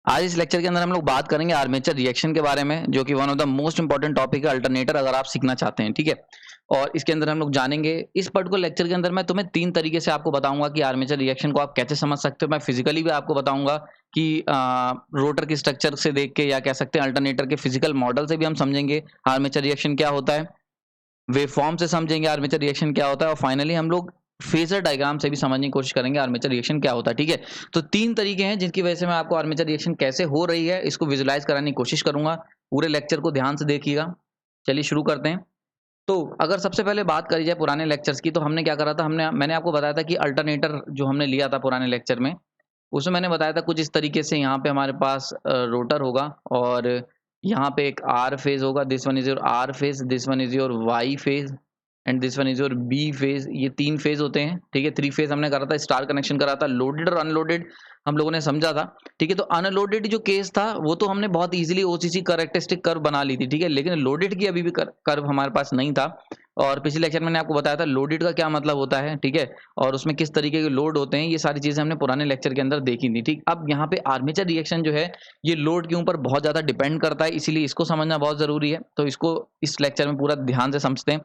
आज इस लेक्चर के अंदर हम लोग बात करेंगे आर्मेचर रिएक्शन के बारे में, जो कि one of the most important topic है अल्टरनेटर, अगर आप सीखना चाहते हैं। ठीक है, और इसके अंदर हम लोग जानेंगे, इस पर्टिकुलर लेक्चर के अंदर मैं तुम्हें 3 तरीके से आपको बताऊंगा कि आर्मेचर रिएक्शन को आप कैसे समझ सकते हो। मैं फिजिकली भी आपको बताऊंगा कि रोटर के स्ट्रक्चर से देख के, या कह सकते हैं अल्टरनेटर के फिजिकल मॉडल से भी हम समझेंगे आर्मेचर रिएक्शन क्या होता है, वेव फॉर्म से समझेंगे आर्मेचर रिएक्शन क्या होता है, और फाइनली हम लोग फेजर डायग्राम से भी समझने की कोशिश करेंगे आर्मेचर रिएक्शन क्या होता है। ठीक है, तो 3 तरीके हैं जिनकी वजह से मैं आपको आर्मेचर रिएक्शन कैसे हो रही है इसको विजुलाइज कराने की कोशिश करूंगा। पूरे लेक्चर को ध्यान से देखिएगा। चलिए शुरू करते हैं। तो अगर सबसे पहले बात करी जाए पुराने लेक्चर्स की, तो हमने क्या करा था, मैंने आपको बताया था कि अल्टरनेटर जो हमने लिया था पुराने लेक्चर में, उसमें मैंने बताया था कुछ इस तरीके से। यहाँ पे हमारे पास रोटर होगा, और यहाँ पे एक आर फेज होगा। This one is your R phase, this one is your Y phase, and this one is your B phase. ये 3 फेज होते हैं। ठीक है, 3 फेज हमने करा था, स्टार कनेक्शन करा था। लोडेड और अनलोडेड हम लोगों ने समझा था। ठीक है, तो अनलोडेड जो केस था वो तो हमने बहुत इजीली ओसीसी कैरेक्टरिस्टिक कर्व बना ली थी। ठीक है, लेकिन लोडेड की अभी भी कर्व हमारे पास नहीं था। और पिछले लेक्चर में मैंने आपको बताया था लोडेड का क्या मतलब होता है। ठीक है, और उसमें किस तरीके के लोड होते हैं, ये सारी चीजें हमने पुराने लेक्चर के अंदर देखी थी। ठीक, अब यहाँ पे आर्मेचर रिएक्शन जो है ये लोड के ऊपर बहुत ज्यादा डिपेंड करता है, इसीलिए इसको समझना बहुत जरूरी है। तो इसको इस लेक्चर में पूरा ध्यान से समझते हैं।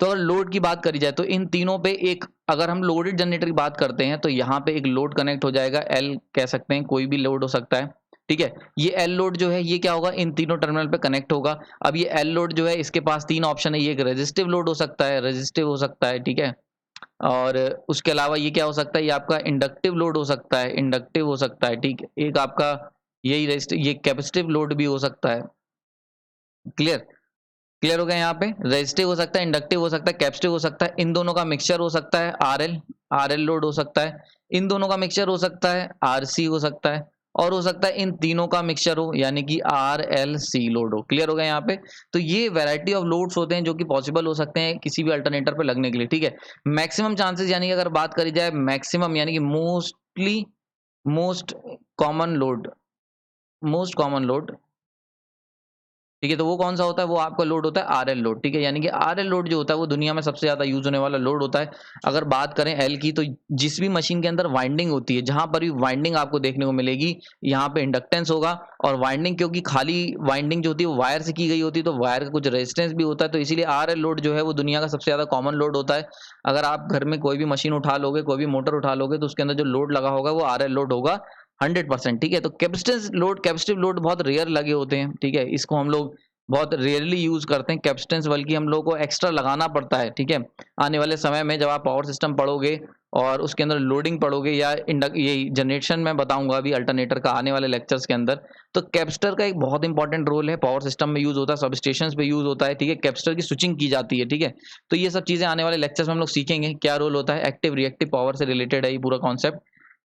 तो अगर लोड की बात करी जाए तो इन तीनों पे एक, अगर हम लोडेड जनरेटर की बात करते हैं तो यहाँ पे एक लोड कनेक्ट हो जाएगा, एल कह सकते हैं, कोई भी लोड हो सकता है। ठीक है, ये एल लोड जो है ये क्या होगा, इन तीनों टर्मिनल पे कनेक्ट होगा। अब ये एल लोड जो है इसके पास 3 ऑप्शन है। ये एक रेजिस्टिव लोड हो सकता है, रेजिस्टिव हो सकता है। ठीक है, और उसके अलावा ये क्या हो सकता है, ये आपका इंडक्टिव लोड हो सकता है, इंडक्टिव हो सकता है। ठीक है, एक आपका यही रेजिस्टिव, ये कैपेसिटिव लोड भी हो सकता है। क्लियर, क्लियर हो गया। यहाँ पे रेजिस्टिव हो सकता है, इंडक्टिव हो सकता है, कैपेसिटिव हो सकता है। इन दोनों का मिक्सचर हो सकता है, आरएल, आरएल लोड हो सकता है। इन दोनों का मिक्सचर हो सकता है, आरसी हो सकता है। और हो सकता है इन तीनों का मिक्सचर हो, यानी कि आर एल सी लोड हो। क्लियर हो गया यहाँ पे। तो ये वैरायटी ऑफ लोड्स होते हैं जो कि पॉसिबल हो सकते हैं किसी भी अल्टरनेटर पे लगने के लिए। ठीक है, मैक्सिमम चांसेस, यानी कि अगर बात करी जाए मैक्सिमम, यानी कि mostly, most common load, most common load, ठीक है, तो वो कौन सा होता है, वो आपका लोड होता है आरएल लोड। ठीक है, यानी कि आरएल लोड जो होता है वो दुनिया में सबसे ज्यादा यूज होने वाला लोड होता है। अगर बात करें एल की, तो जिस भी मशीन के अंदर वाइंडिंग होती है, जहां पर भी वाइंडिंग आपको देखने को मिलेगी, यहाँ पे इंडक्टेंस होगा। और वाइंडिंग, क्योंकि खाली वाइंडिंग जो होती है वो वायर से की गई होती है, तो वायर का कुछ रेजिस्टेंस भी होता है, तो इसीलिए आरएल लोड जो है वो दुनिया का सबसे ज्यादा कॉमन लोड होता है। अगर आप घर में कोई भी मशीन उठा लोगे, कोई भी मोटर उठा लोगे, तो उसके अंदर जो लोड लगा होगा वो आरएल लोड होगा 100%। ठीक है, तो कैपेसिटेंस लोड, कैपेसिटिव लोड बहुत रेयर लगे होते हैं। ठीक है, इसको हम लोग बहुत रेयरली यूज करते हैं कैपेसिटेंस, बल्कि हम लोगों को एक्स्ट्रा लगाना पड़ता है। ठीक है, आने वाले समय में जब आप पावर सिस्टम पढ़ोगे और उसके अंदर लोडिंग पढ़ोगे, या ये जनरेशन में बताऊंगा अभी अल्टरनेटर का आने वाले लेक्चर्स के अंदर, तो कैपेसिटर का एक बहुत इंपॉर्टेंट रोल है। पावर सिस्टम में यूज होता है, सब स्टेशन पे यूज होता है। ठीक है, कैपेसिटर की स्विचिंग की जाती है। ठीक है, तो ये सब चीजें आने वाले लेक्चर्स में हम लोग सीखेंगे, क्या रोल होता है। एक्टिव रिएक्टिव पावर से रिलेटेड है ये पूरा कॉन्सेप्ट।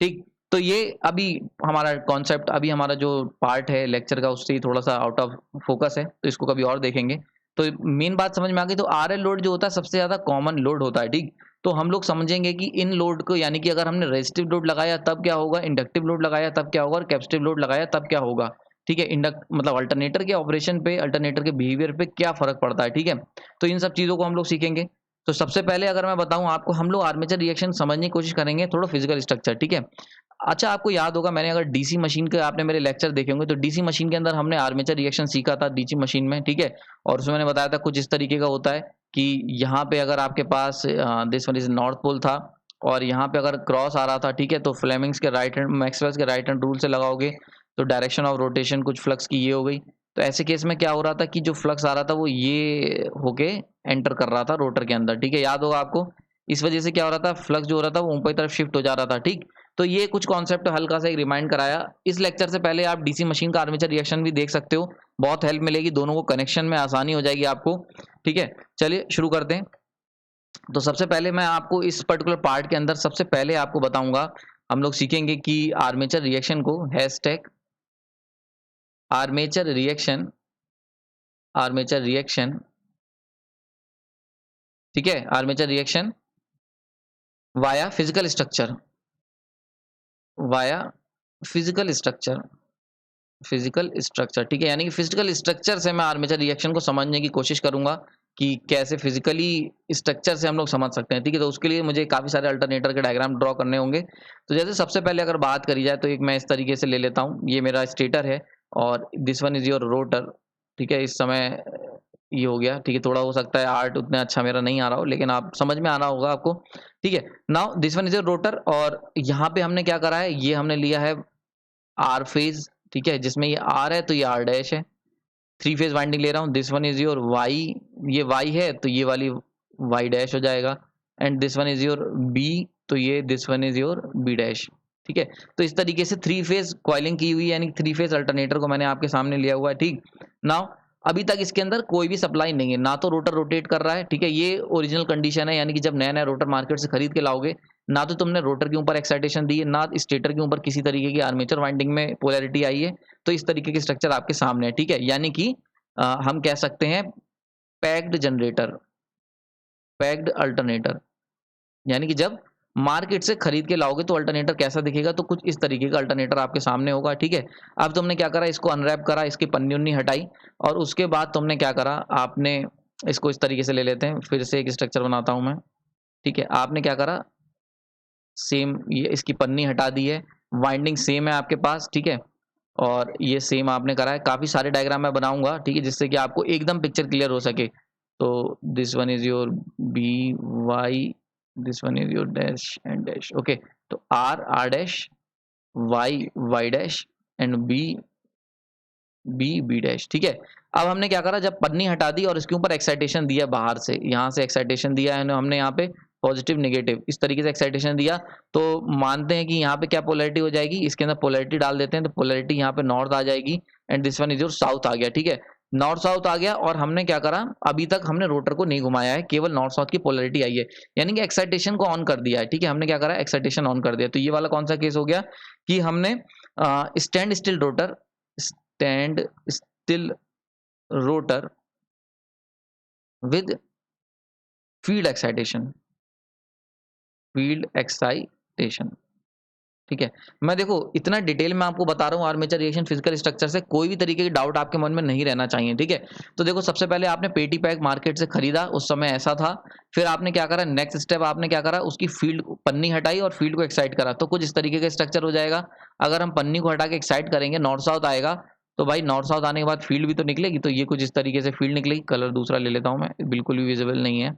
ठीक, तो ये अभी हमारा कॉन्सेप्ट, अभी हमारा जो पार्ट है लेक्चर का, उससे थोड़ा सा आउट ऑफ फोकस है, तो इसको कभी और देखेंगे। तो मेन बात समझ में आ गई। तो आरएल लोड जो होता है सबसे ज्यादा कॉमन लोड होता है। ठीक, तो हम लोग समझेंगे कि इन लोड को, यानी कि अगर हमने रेजिस्टिव लोड लगाया तब क्या होगा, इंडक्टिव लोड लगाया तब क्या होगा, और कैपेसिटिव लोड लगाया तब क्या होगा। ठीक है, इंडक्ट मतलब अल्टरनेटर के ऑपरेशन पे, अल्टरनेटर के बिहेवियर पे क्या फर्क पड़ता है। ठीक है, तो इन सब चीजों को हम लोग सीखेंगे। तो सबसे पहले अगर मैं बताऊं आपको, हम लोग आर्मेचर रिएक्शन समझने की कोशिश करेंगे, थोड़ा फिजिकल स्ट्रक्चर। ठीक है, अच्छा आपको याद होगा, मैंने अगर डीसी मशीन के आपने मेरे लेक्चर देखे होंगे, तो डीसी मशीन के अंदर हमने आर्मेचर रिएक्शन सीखा था डीसी मशीन में। ठीक है, और उसमें मैंने बताया था कुछ इस तरीके का होता है कि यहाँ पे अगर आपके पास this one is north pole था, और यहाँ पे अगर क्रॉस आ रहा था, ठीक है, तो फ्लेमिंग्स के राइट हैंड, मैक्सवेल्स के राइट हैंड रूल से लगाओगे तो डायरेक्शन ऑफ रोटेशन कुछ फ्लक्स की ये हो गई। तो ऐसे केस में क्या हो रहा था कि जो फ्लक्स आ रहा था वो ये होके एंटर कर रहा था रोटर के अंदर। ठीक है, याद होगा आपको। इस वजह से क्या हो रहा था, फ्लक्स जो हो रहा था वो ऊपर की तरफ शिफ्ट हो जा रहा था। ठीक, तो ये कुछ कॉन्सेप्ट हल्का सा एक रिमाइंड कराया। इस लेक्चर से पहले आप डीसी मशीन का आर्मेचर रिएक्शन भी देख सकते हो, बहुत हेल्प मिलेगी, दोनों को कनेक्शन में आसानी हो जाएगी आपको। ठीक है, चलिए शुरू करते हैं। तो सबसे पहले मैं आपको इस पर्टिकुलर पार्ट के अंदर सबसे पहले आपको बताऊंगा, हम लोग सीखेंगे कि आर्मेचर रिएक्शन को, hashtag armature reaction, armature reaction, ठीक है, armature reaction via physical structure, via physical structure, physical structure. ठीक है, यानी कि फिजिकल स्ट्रक्चर से मैं आर्मेचर रिएक्शन को समझने की कोशिश करूंगा। कि कैसे फिजिकली स्ट्रक्चर से हम लोग समझ सकते हैं, ठीक है। तो उसके लिए मुझे काफ़ी सारे अल्टरनेटर के डायग्राम ड्रॉ करने होंगे। तो जैसे सबसे पहले अगर बात करी जाए तो एक मैं इस तरीके से ले लेता हूँ, ये मेरा स्टेटर है और this one is your rotor, ठीक है। इस समय ये हो गया, ठीक है। थोड़ा हो सकता है आर्ट उतना अच्छा मेरा नहीं आ रहा हो, लेकिन आप समझ में आ रहा होगा आपको, ठीक है। Now this one is your rotor और यहाँ पे हमने क्या करा है, ये हमने लिया है आर फेज, ठीक है, जिसमें ये आर है तो ये आर डैश है। 3 फेज वाइंडिंग ले रहा हूँ, this one is your Y, ये वाई है तो ये वाली वाई डैश हो जाएगा। And this one is your B, तो ये this one is your B dash, ठीक है। तो इस तरीके से 3 फेज कॉइलिंग की हुई, यानी 3 फेज अल्टरनेटर को मैंने आपके सामने लिया हुआ है, ठीक। नाउ अभी तक इसके अंदर कोई भी सप्लाई नहीं है, ना तो रोटर रोटेट कर रहा है, ठीक है। ये ओरिजिनल कंडीशन है, यानी कि जब नया नया रोटर मार्केट से खरीद के लाओगे, ना तो तुमने रोटर के ऊपर एक्साइटेशन दी है, ना स्टेटर के ऊपर किसी तरीके की आर्मेचर वाइंडिंग में पोलैरिटी आई है। तो इस तरीके के स्ट्रक्चर आपके सामने है, ठीक है। यानी कि हम कह सकते हैं पैक्ड जनरेटर, पैक्ड अल्टरनेटर, यानी कि जब मार्केट से खरीद के लाओगे तो अल्टरनेटर कैसा दिखेगा, तो कुछ इस तरीके का अल्टरनेटर आपके सामने होगा, ठीक है। अब तुमने क्या करा, इसको अनरैप करा, इसकी पन्नी उन्नी हटाई और उसके बाद तुमने क्या करा, आपने इसको इस तरीके से ले लेते हैं, फिर से एक स्ट्रक्चर बनाता हूं मैं, ठीक है। आपने क्या करा, सेम ये इसकी पन्नी हटा दी है, वाइंडिंग सेम है आपके पास, ठीक है। और ये सेम आपने करा है, काफी सारे डायग्राम मैं बनाऊंगा, ठीक है, जिससे कि आपको एकदम पिक्चर क्लियर हो सके। तो this one is your B Y, this one is your dash and dash, okay. तो R R dash, Y Y dash and B B B dash, ठीक है। अब हमने क्या करा, जब पन्नी हटा दी और इसके ऊपर एक्साइटेशन दिया बाहर से, यहाँ से एक्साइटेशन दिया है हमने, यहाँ पे पॉजिटिव नेगेटिव इस तरीके से एक्साइटेशन दिया, तो मानते हैं कि यहाँ पे क्या पोलैरिटी हो जाएगी, इसके अंदर पोलैरिटी डाल देते हैं, तो पोलैरिटी यहाँ पे नॉर्थ आ जाएगी and this one is your south आ गया, ठीक है। नॉर्थ साउथ आ गया और हमने क्या करा, अभी तक हमने रोटर को नहीं घुमाया है, केवल नॉर्थ साउथ की पोलैरिटी आई है, यानी कि एक्साइटेशन को ऑन कर दिया है, ठीक है। हमने क्या करा, एक्साइटेशन ऑन कर दिया। तो ये वाला कौन सा केस हो गया कि हमने stand still rotor, stand still rotor with field excitation, field excitation, ठीक है। मैं देखो इतना डिटेल में आपको बता रहा हूँ आर्मेचर रिएक्शन फिजिकल स्ट्रक्चर से, कोई भी तरीके की डाउट आपके मन में नहीं रहना चाहिए, ठीक है। तो देखो सबसे पहले आपने पेटी पैक मार्केट से खरीदा, उस समय ऐसा था, फिर आपने क्या करा, नेक्स्ट स्टेप आपने क्या करा, उसकी फील्ड पन्नी हटाई और फील्ड को एक्साइट करा, तो कुछ इस तरीके का स्ट्रक्चर हो जाएगा। अगर हम पन्नी को हटा के एक्साइट करेंगे, नॉर्थ साउथ आएगा, तो भाई नॉर्थ साउथ आने के बाद फील्ड भी तो निकलेगी, तो ये कुछ इस तरीके से फील्ड निकलेगी। कलर दूसरा ले लेता हूँ मैं, बिल्कुल भी विजिबल नहीं है,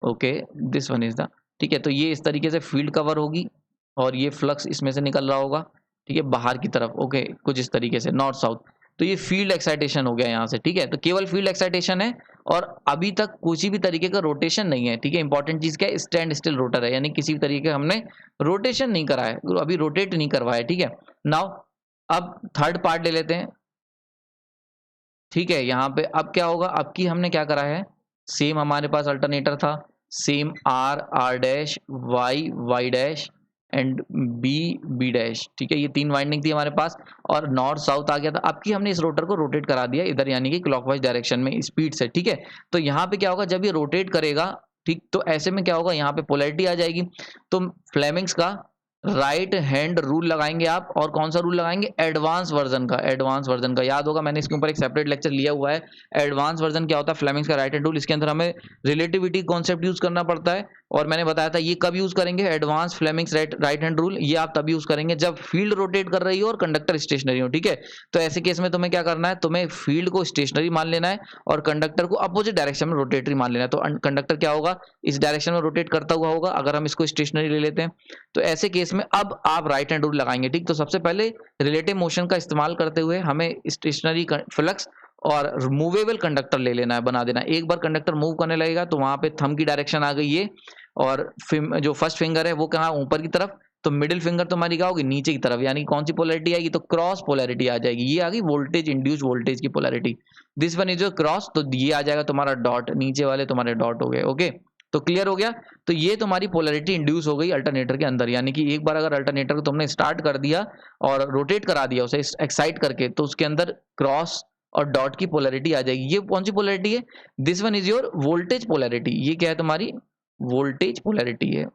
okay, this one is the, ठीक है। तो ये इस तरीके से फील्ड कवर होगी और ये फ्लक्स इसमें से निकल रहा होगा, ठीक है, बाहर की तरफ, ओके, कुछ इस तरीके से नॉर्थ साउथ। तो ये फील्ड एक्साइटेशन हो गया यहाँ से, ठीक है। तो केवल फील्ड एक्साइटेशन है और अभी तक किसी भी तरीके का रोटेशन नहीं है, ठीक है। इंपॉर्टेंट चीज क्या है, स्टैंड स्टिल रोटर है, यानी किसी भी तरीके का हमने रोटेशन नहीं करा है, अभी रोटेट नहीं करवाया, ठीक है। नाउ अब थर्ड पार्ट ले लेते हैं, ठीक है। यहाँ पे अब क्या होगा, अब की हमने क्या करा है, सेम हमारे पास अल्टरनेटर था, same R R dash, Y Y dash and B B dash, ठीक है। ये 3 वाइंडिंग थी हमारे पास और नॉर्थ साउथ आ गया था। अब की हमने इस रोटर को रोटेट करा दिया इधर, यानी कि क्लॉकवाइज डायरेक्शन में स्पीड से, ठीक है। तो यहाँ पे क्या होगा, जब ये रोटेट करेगा, ठीक, तो ऐसे में क्या होगा, यहाँ पे पोलैरिटी आ जाएगी। तो फ्लेमिंग्स का राइट हैंड रूल लगाएंगे आप, और कौन सा रूल लगाएंगे, एडवांस वर्जन का, एडवांस वर्जन का याद होगा, मैंने इसके ऊपर एक सेपरेट लेक्चर लिया हुआ है। एडवांस वर्जन क्या होता है, फ्लेमिंग्स का राइट हैंड रूल, इसके अंदर हमें रिलेटिविटी कॉन्सेप्ट यूज करना पड़ता है, और मैंने बताया था ये कब यूज करेंगे, advance Fleming's right hand rule, ये आप तब यूज करेंगे जब फील्ड रोटेट कर रही हो और कंडक्टर स्टेशनरी हो, ठीक है। तो ऐसे केस में तुम्हें क्या करना है, तुम्हें फील्ड को स्टेशनरी मान लेना है और कंडक्टर को अपोजिट डायरेक्शन में रोटेटरी मान लेना है। तो कंडक्टर क्या होगा, इस डायरेक्शन में रोटेट करता हुआ होगा, अगर हम इसको स्टेशनरी ले लेते हैं। तो ऐसे केस में अब आप राइट हैंड रूल लगाएंगे, ठीक। तो सबसे पहले रिलेटिव मोशन का इस्तेमाल करते हुए हमें स्टेशनरी फ्लक्स और मूवेबल कंडक्टर ले लेना है, बना देना है। एक बार कंडक्टर मूव करने लगेगा तो वहां पे थंब की डायरेक्शन आ गई है, और जो फर्स्ट फिंगर है वो कहाँ, ऊपर की तरफ, तो मिडिल फिंगर तुम्हारी क्या होगी, नीचे की तरफ, यानी कौन सी पोलैरिटी आएगी, तो क्रॉस पोलैरिटी आ जाएगी। ये आ गई वोल्टेज इंड्यूस वोल्टेज की polarity, this one is your cross, तो ये आ जाएगा तुम्हारा डॉट, नीचे वाले तुम्हारे डॉट हो गए, ओके। तो क्लियर हो गया। तो ये तुम्हारी पोलैरिटी इंड्यूस हो गई अल्टरनेटर के अंदर, यानी कि एक बार अगर अल्टरनेटर को तुमने स्टार्ट कर दिया और रोटेट करा दिया उसे एक्साइट करके, तो उसके अंदर क्रॉस और डॉट की पोलैरिटी आ जाएगी। ये कौन सी पोलैरिटी है, this one is your voltage polarity. ये क्या है, तुम्हारी वोल्टेज पोलैरिटी है,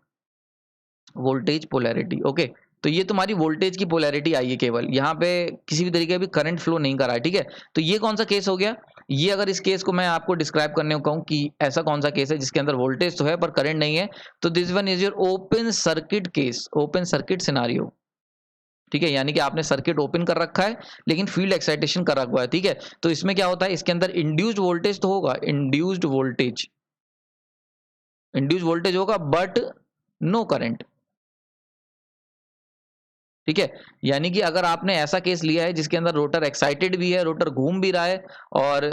वोल्टेज पोलैरिटी, ओके। तो ये तुम्हारी वोल्टेज की पोलैरिटी आई है, केवल यहाँ पे किसी भी तरीके का भी करंट फ्लो नहीं करा है, ठीक है। तो ये कौन सा केस हो गया, ये अगर इस केस को मैं आपको डिस्क्राइब करने को कहूँ कि ऐसा कौन सा केस है जिसके अंदर वोल्टेज तो है पर करंट नहीं है, तो this one is your open circuit case, open circuit scenario. ठीक है, यानी कि आपने सर्किट ओपन कर रखा है लेकिन फील्ड एक्साइटेशन कर रखा है। ठीक है, तो इसमें क्या होता है, इसके अंदर इंड्यूस्ड वोल्टेज तो होगा, इंड्यूस्ड वोल्टेज होगा बट नो करंट। ठीक है, यानी कि अगर आपने ऐसा केस लिया है जिसके अंदर रोटर एक्साइटेड भी है, रोटर घूम भी रहा है, और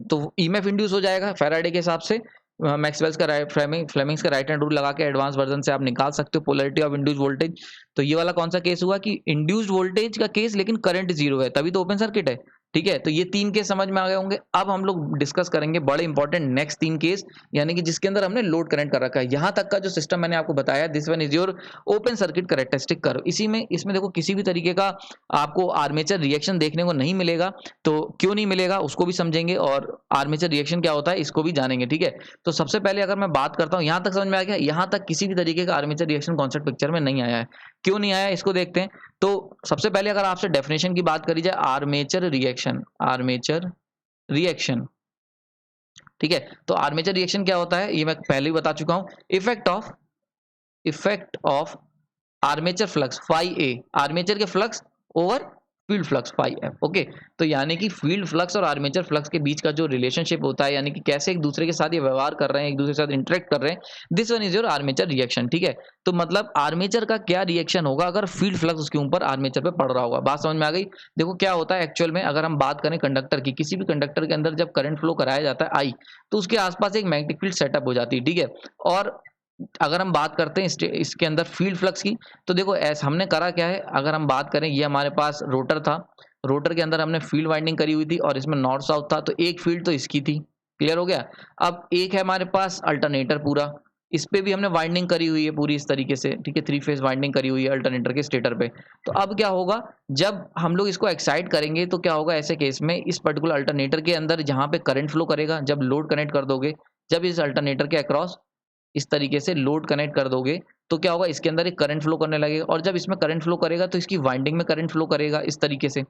तो ईएमएफ इंड्यूस हो जाएगा फैराडे के हिसाब से। मैक्सवेल्स का फ्लेमिंग्स का राइट हैंड रूल लगा के एडवांस वर्जन से आप निकाल सकते हो पोलैरिटी ऑफ इंड्यूस्ड वोल्टेज। तो ये वाला कौन सा केस हुआ कि इंड्यूस्ड वोल्टेज का केस लेकिन करंट जीरो है, तभी तो ओपन सर्किट है। ठीक है, तो ये 3 केस समझ में आ गए होंगे। अब हम लोग डिस्कस करेंगे बड़े इंपॉर्टेंट नेक्स्ट 3 केस, यानी कि जिसके अंदर हमने लोड करंट कर रखा है। यहां तक का जो सिस्टम मैंने आपको बताया, this one is your open circuit characteristic curve. इसमें देखो किसी भी तरीके का आपको आर्मेचर रिएक्शन देखने को नहीं मिलेगा। तो क्यों नहीं मिलेगा उसको भी समझेंगे, और आर्मेचर रिएक्शन क्या होता है इसको भी जानेंगे। ठीक है, तो सबसे पहले अगर मैं बात करता हूं, यहां तक समझ में आ गया, यहां तक किसी भी तरीके का आर्मेचर रिएक्शन कॉन्सेप्ट पिक्चर में नहीं आया है। क्यों नहीं आया इसको देखते हैं। तो सबसे पहले अगर आपसे डेफिनेशन की बात करी जाए, आर्मेचर रिएक्शन, ठीक है, तो आर्मेचर रिएक्शन क्या होता है ये मैं पहले ही बता चुका हूं। Effect of armature flux phi A, armature के flux over field flux phi F. Okay, तो यानी कि फील्ड फ्लक्स और आर्मेचर फ्लक्स के बीच का जो रिलेशनशिप होता है, यानी कि कैसे एक दूसरे के साथ ये व्यवहार कर रहे हैं, एक दूसरे के साथ इंटरेक्ट कर रहे हैं, this one is your armature reaction. ठीक है, तो मतलब आर्मेचर का क्या रिएक्शन होगा अगर फील्ड फ्लक्स उसके ऊपर आर्मेचर पे पड़ रहा होगा। बात समझ में आ गई। देखो क्या होता है एक्चुअल में, अगर हम बात करें कंडक्टर की, किसी भी कंडक्टर के अंदर जब करंट फ्लो कराया जाता है आई, तो उसके आसपास एक मैग्नेटिक फील्ड सेटअप हो जाती है। ठीक है, और अगर हम बात करते हैं इसके अंदर फील्ड फ्लक्स की, तो देखो ऐसा हमने करा क्या है, अगर हम बात करें, ये हमारे पास रोटर था, रोटर के अंदर हमने फील्ड वाइंडिंग करी हुई थी और इसमें नॉर्थ साउथ था, तो एक फील्ड तो इसकी थी। क्लियर हो गया। अब एक है हमारे पास अल्टरनेटर पूरा, इस पे भी हमने वाइंडिंग करी हुई है पूरी इस तरीके से। ठीक है, 3 फेज वाइंडिंग करी हुई है अल्टरनेटर के स्टेटर पे। तो अब क्या होगा, जब हम लोग इसको एक्साइट करेंगे तो क्या होगा, ऐसे केस में इस पर्टिकुलर अल्टरनेटर के अंदर जहां पे करंट फ्लो करेगा, जब लोड कनेक्ट कर दोगे, जब इस अल्टरनेटर के अक्रॉस इस तरीके से लोड कनेक्ट कर दोगे, तो क्या होगा, इसके अंदर एक करंट फ्लो करने लगेगा, और जब इसमें करंट फ्लो करेगा तो इसकी वाइंडिंग में करंट फ्लो करेगा इस तरीके से।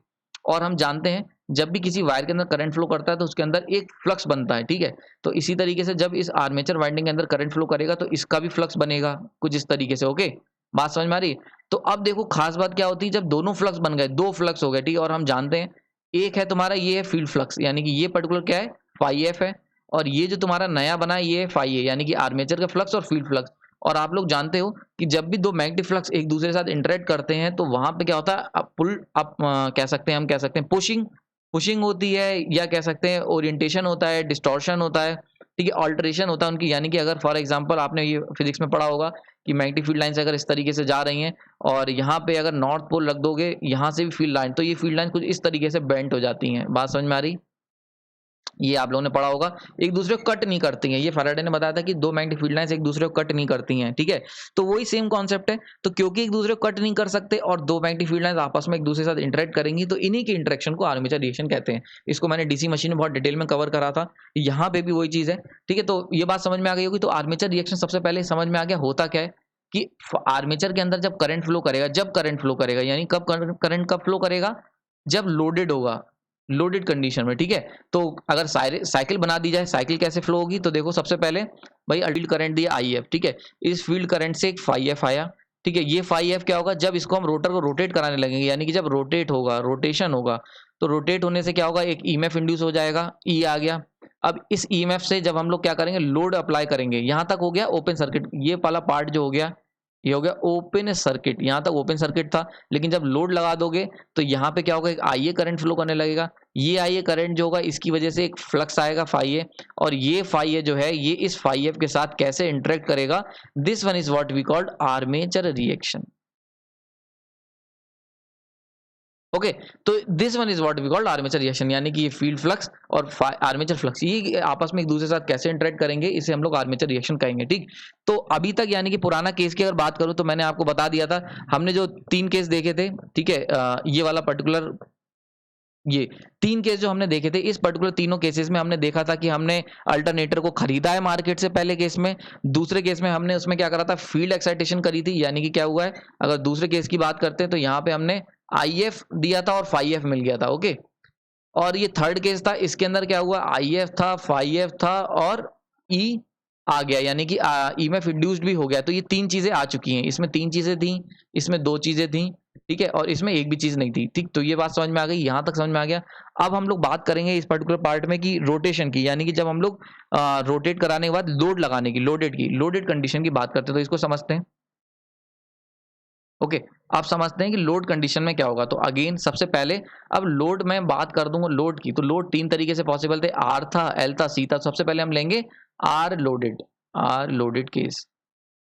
और हम जानते हैं जब भी किसी वायर के अंदर करंट फ्लो करता है तो उसके अंदर एक फ्लक्स बनता है। ठीक है, तो इसी तरीके से जब इस आर्मेचर वाइंडिंग के अंदर करंट फ्लो करेगा तो इसका भी फ्लक्स बनेगा कुछ इस तरीके से। ओके, बात समझ में आ रही है। तो अब देखो खास बात क्या होती है, जब दोनों फ्लक्स बन गए, 2 फ्लक्स हो गए। ठीक है, और हम जानते हैं एक है तुम्हारा ये है फील्ड फ्लक्स, यानी कि ये पर्टिकुलर क्या है, फाई एफ है, और ये जो तुम्हारा नया बना है ये फाई ए, यानी कि आर्मेचर का फ्लक्स और फील्ड फ्लक्स। और आप लोग जानते हो कि जब भी 2 मैग्नेटिक फ्लक्स एक दूसरे के साथ इंटरेक्ट करते हैं तो वहां पे क्या होता है, पुल अप कह सकते हैं, हम कह सकते हैं पुशिंग होती है, या कह सकते हैं ओरिएंटेशन होता है, डिस्टॉर्शन होता है। ठीक है, ऑल्टरेशन होता है उनकी, यानी कि अगर फॉर एग्जांपल आपने ये फिजिक्स में पढ़ा होगा कि मैग्नेटिक फील्ड लाइंस अगर इस तरीके से जा रही हैं और यहाँ पे अगर नॉर्थ पोल रख दोगे, यहाँ से भी फील्ड लाइन, तो ये फील्ड लाइन कुछ इस तरीके से बेंट हो जाती हैं। बात समझ में आ रही, ये आप लोगों ने पढ़ा होगा, एक दूसरे को कट नहीं करती हैं। ये फैराडे ने बताया था कि 2 मैग्नेटिक फील्ड लाइंस एक दूसरे को कट नहीं करती हैं। ठीक है, तो वही सेम कॉन्सेप्ट है। तो क्योंकि एक दूसरे को कट नहीं कर सकते और 2 मैग्नेटिक फील्ड लाइंस आपस में एक दूसरे के साथ इंटरेक्ट करेंगी, तो इन्हीं की इंटरेक्शन को आर्मेचर रिएक्शन कहते हैं। इसको मैंने डीसी मशीन में बहुत डिटेल में कवर करा था, यहाँ पे भी वही चीज है। ठीक है, तो ये बात समझ में आ गई होगी। तो आर्मेचर रिएक्शन सबसे पहले समझ में आ गया होता क्या है कि आर्मेचर के अंदर जब करंट फ्लो करेगा, यानी कब करंट कब फ्लो करेगा, जब लोडेड होगा, लोडेड कंडीशन में। ठीक है, तो अगर साइकिल बना दी जाए, साइकिल कैसे फ्लो होगी, तो देखो सबसे पहले भाई फील्ड करंट दिया आई एफ। ठीक है, इस फील्ड करंट से एक फाई एफ आया। ठीक है, ये फाई एफ क्या होगा, जब इसको हम रोटर को रोटेट कराने लगेंगे, यानी कि जब रोटेशन होगा, तो रोटेट होने से क्या होगा, एक ईएमएफ इंड्यूस हो जाएगा, ई आ गया। अब इस ईएमएफ से जब हम लोग क्या करेंगे, लोड अप्लाई करेंगे। यहां तक हो गया ओपन सर्किट, ये वाला पार्ट जो हो गया ये हो गया ओपन सर्किट, यहां तक ओपन सर्किट था। लेकिन जब लोड लगा दोगे तो यहाँ पे क्या होगा, एक आईए करंट फ्लो करने लगेगा। ये आईए करंट जो होगा इसकी वजह से एक फ्लक्स आएगा फाई ए, और ये फाई ए जो है ये इस फाई एफ के साथ कैसे इंटरेक्ट करेगा, this one is what we called armature reaction. Okay, तो this one is what we called armature reaction, यानी कि ये फील्ड फ्लक्स और आर्मेचर फ्लक्स ये आपस में एक दूसरे के साथ कैसे इंटरेक्ट करेंगे, इसे हम लोग आर्मेचर रिएक्शन कहेंगे। ठीक, तो अभी तक यानी कि पुराना केस की अगर बात करूं तो मैंने आपको बता दिया था, हमने जो 3 केस देखे थे। ठीक है, ये वाला पर्टिकुलर, ये 3 केस जो हमने देखे थे, इस पर्टिकुलर तीनों केसेस में हमने देखा था कि हमने अल्टरनेटर को खरीदा है मार्केट से पहले केस में। दूसरे केस में हमने उसमें क्या करा था, फील्ड एक्साइटेशन करी थी, यानी कि क्या हुआ है, अगर दूसरे केस की बात करते हैं तो यहाँ पे हमने आई एफ दिया था और फाई एफ मिल गया था। ओके, और ये थर्ड केस था, इसके अंदर क्या हुआ, IF था, phi f था और E आ गया, यानी कि EMF इंड्यूस्ड भी हो गया। तो ये 3 चीजें आ चुकी हैं, इसमें 3 चीजें थी, इसमें 2 चीजें थी, ठीक है, और इसमें एक भी चीज नहीं थी, ठीक। तो ये बात समझ में आ गई, यहाँ तक समझ में आ गया। अब हम लोग बात करेंगे इस पर्टिकुलर पार्ट में कि रोटेशन की, यानी कि जब हम लोग रोटेट कराने के बाद लोड लगाने की, लोडेड कंडीशन की बात करते हैं, तो इसको समझते हैं। ओके, आप समझते हैं कि लोड कंडीशन में क्या होगा। तो अगेन सबसे पहले अब लोड में बात कर दूंगा लोड की, तो लोड 3 तरीके से पॉसिबल थे, R था, L था, C था। सबसे पहले हम लेंगे आर लोडेड केस,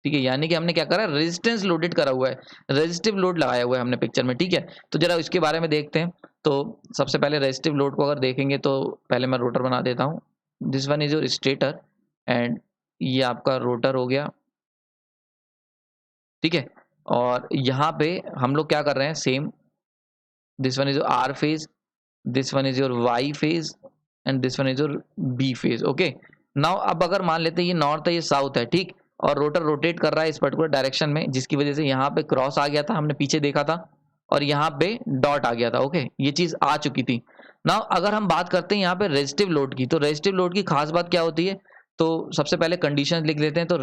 ठीक है, यानी कि हमने क्या करा, रेजिस्टेंस लोडेड करा हुआ है, रेजिस्टिव लोड लगाया हुआ है हमने पिक्चर में, ठीक है। तो जरा इसके बारे में देखते हैं। तो सबसे पहले रेजिस्टिव लोड को अगर देखेंगे तो पहले मैं रोटर बना देता हूँ। This one is your stator and ये आपका रोटर हो गया, ठीक है। और यहाँ पे हम लोग क्या कर रहे हैं, same, this one is your R phase, this one is your Y phase and this one is your B phase. Okay, now अब अगर मान लेते हैं ये नॉर्थ है, ये साउथ है, ठीक, और रोटर रोटेट कर रहा है इस पर्टिकुलर डायरेक्शन में, जिसकी वजह से यहाँ पे क्रॉस आ गया था, हमने पीछे देखा था, और यहाँ पे डॉट आ गया था। ओके, ये चीज आ चुकी थी। नाउ अगर हम बात करते हैं यहाँ पे रेजिस्टिव लोड की, तो रेजिस्टिव लोड की खास बात क्या होती है, तो सबसे पहले कंडीशन लिख लेते हैं। तो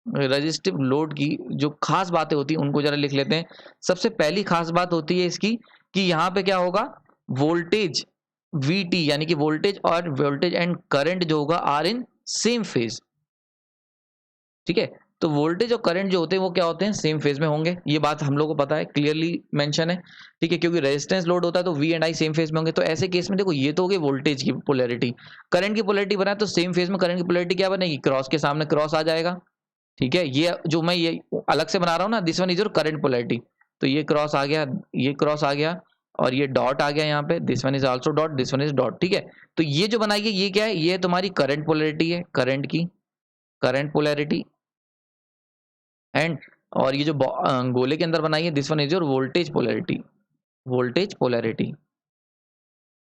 रेजिस्टिव लोड की जो खास बातें होती हैं उनको जरा लिख लेते हैं। सबसे पहली खास बात होती है इसकी कि यहाँ पे क्या होगा, वोल्टेज VT, यानी कि वोल्टेज एंड करंट जो होगा आर इन सेम फेज, ठीक है। तो वोल्टेज और करंट जो होते हैं वो क्या होते हैं, सेम फेज में होंगे, ये बात हम लोग को पता है, क्लियरली मेंशन है, ठीक है, क्योंकि रेजिस्टेंस लोड होता है तो V and I same phase में होंगे। तो ऐसे केस में देखो, ये तो हो गई वोल्टेज की पोलैरिटी, करंट की पोलैरिटी बनाए तो सेम फेज में करंट की पोलैरिटी क्या बनेगी, क्रॉस के सामने क्रॉस आ जाएगा, ठीक है। ये जो मैं ये अलग से बना रहा हूँ ना, this one is your current polarity, तो ये क्रॉस आ गया, ये क्रॉस आ गया, और ये डॉट आ गया यहाँ पे, this one is also dot, this one is dot, ठीक है। तो ये जो बनाई है ये क्या है, ये तुम्हारी करंट पोलैरिटी है, करंट की करंट पोलैरिटी एंड, और ये जो गोले के अंदर बनाई है, this one is your voltage polarity.